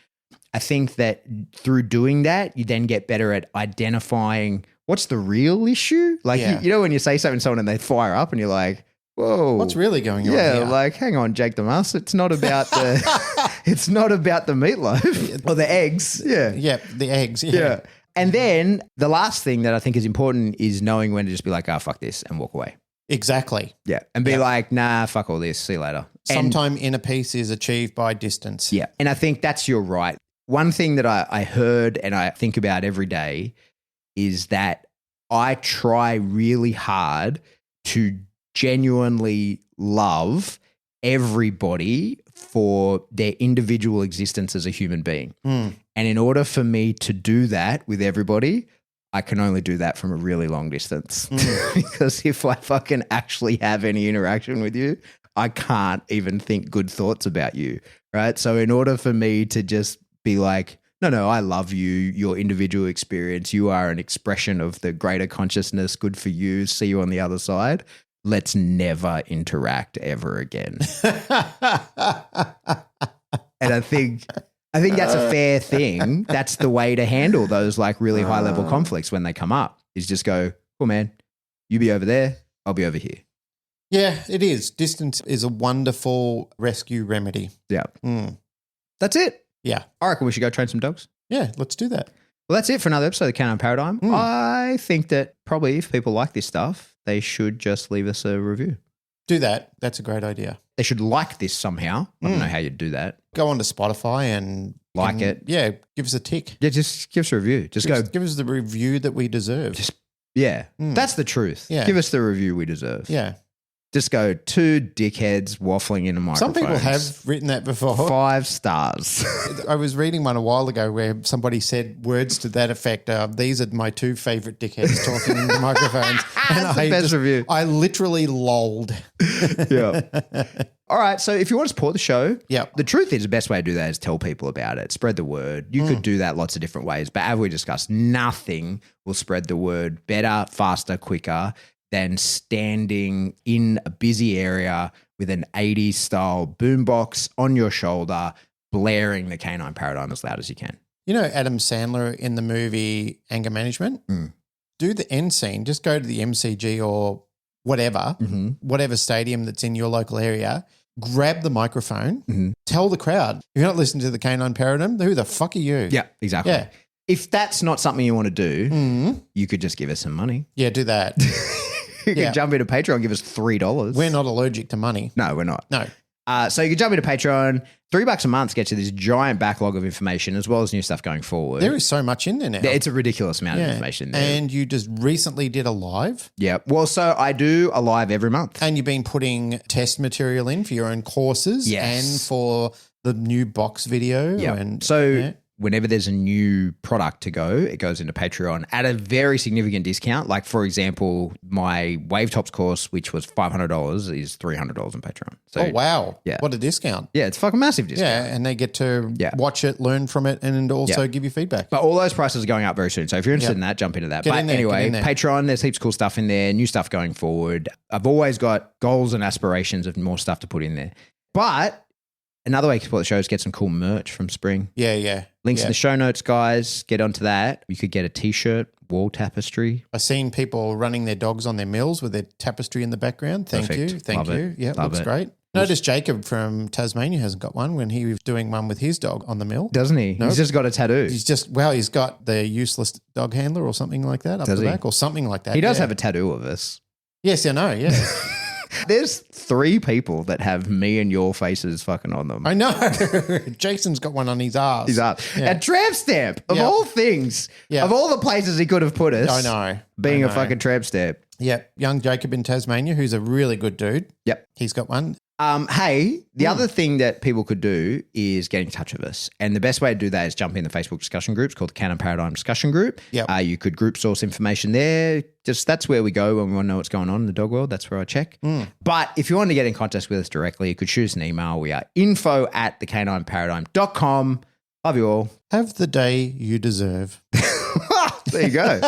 I think that through doing that, you then get better at identifying what's the real issue. Like, you know, when you say something to someone and they fire up and you're like, whoa, what's really going on here? here? Like, hang on, Jake the Muss. It's not about the it's not about the meatloaf or the eggs. Yeah. The eggs. Yeah. And then the last thing that I think is important is knowing when to just be like, oh, fuck this, and walk away. Exactly. Yeah. And be like, nah, fuck all this. See you later. Sometime inner peace is achieved by distance. Yeah. And I think that's your right. One thing that I heard and I think about every day is that I try really hard to genuinely love everybody for their individual existence as a human being. And in order for me to do that with everybody, I can only do that from a really long distance. Because if I fucking actually have any interaction with you, I can't even think good thoughts about you, right? So in order for me to just be like, no, I love you, your individual experience, you are an expression of the greater consciousness, good for you, see you on the other side. Let's never interact ever again. And I think that's a fair thing. That's the way to handle those like really high level conflicts when they come up, is just go, cool, man, you be over there, I'll be over here. Yeah, it is. Distance is a wonderful rescue remedy. Yeah. That's it. Yeah. I reckon we should go train some dogs. Yeah, let's do that. Well, that's it for another episode of Canine Paradigm. I think that probably if people like this stuff, they should just leave us a review. Do that. That's a great idea. They should like this somehow. I don't know how you'd do that. Go on to Spotify and Like it. Yeah, give us a tick. Yeah, just give us a review. Just Give us the review that we deserve. That's the truth. Yeah. Give us the review we deserve. Yeah. Just go 2 dickheads waffling in a microphone. Some people have written that before. 5 stars. I was reading one a while ago where somebody said words to that effect. These are my 2 favorite dickheads talking in the microphones. That's the best review. I literally lolled. Yeah. All right. So if you want to support the show, Yep. the truth is the best way to do that is tell people about it. Spread the word. You could do that lots of different ways. But as we discussed, nothing will spread the word better, faster, quicker than standing in a busy area with an 80s style boombox on your shoulder, blaring the Canine Paradigm as loud as you can. You know Adam Sandler in the movie Anger Management? Do the end scene. Just go to the MCG or whatever, whatever stadium that's in your local area, grab the microphone, tell the crowd, if you're not listening to the Canine Paradigm, who the fuck are you? Yeah, exactly. Yeah. If that's not something you want to do, you could just give us some money. Yeah, do that. You can jump into Patreon and give us $3. We're not allergic to money. No, we're not. No. So you can jump into Patreon. $3 a month gets you this giant backlog of information as well as new stuff going forward. There is so much in there now. It's a ridiculous amount of information there. And you just recently did a live. Yeah. Well, so I do a live every month. And you've been putting test material in for your own courses and for the new box video. Yeah. And whenever there's a new product to go, it goes into Patreon at a very significant discount. Like, for example, my Wave Tops course, which was $500, is $300 on Patreon. So, oh, wow. Yeah. What a discount. Yeah, it's a fucking massive discount. Yeah, and they get to watch it, learn from it, and also give you feedback. But all those prices are going up very soon. So if you're interested in that, jump into that. Get but in there, anyway, get in there. Patreon, there's heaps of cool stuff in there, new stuff going forward. I've always got goals and aspirations of more stuff to put in there. But another way to support the show is get some cool merch from Spring. Yeah. Links in the show notes, guys. Get onto that. You could get a T-shirt, wall tapestry. I've seen people running their dogs on their mills with their tapestry in the background. Thank Perfect. you. Thank Love you. it. Yeah, Love looks it. great. Notice Jacob from Tasmania hasn't got one when he was doing one with his dog on the mill. Doesn't he? Nope. He's just got a tattoo. He's got the useless dog handler or something like that up Does the he? back or something like that. He does have a tattoo of us. Yes, I know, yeah. There's 3 people that have me and your faces fucking on them. I know. Jason's got one on his arse. He's up. Yeah. A tramp stamp of Yep. all things, Yep. of all the places he could have put us. I know. Being I a know. fucking tramp stamp. Yep. Young Jacob in Tasmania, who's a really good dude. Yep. He's got one. Hey, the other thing that people could do is get in touch with us. And the best way to do that is jump in the Facebook discussion groups called the Canine Paradigm Discussion Group. Yep. You could group source information there. Just that's where we go when we want to know what's going on in the dog world. That's where I check. But if you want to get in contact with us directly, you could shoot us an email. We are info@thecanineparadigm.com. Love you all. Have the day you deserve. There you go.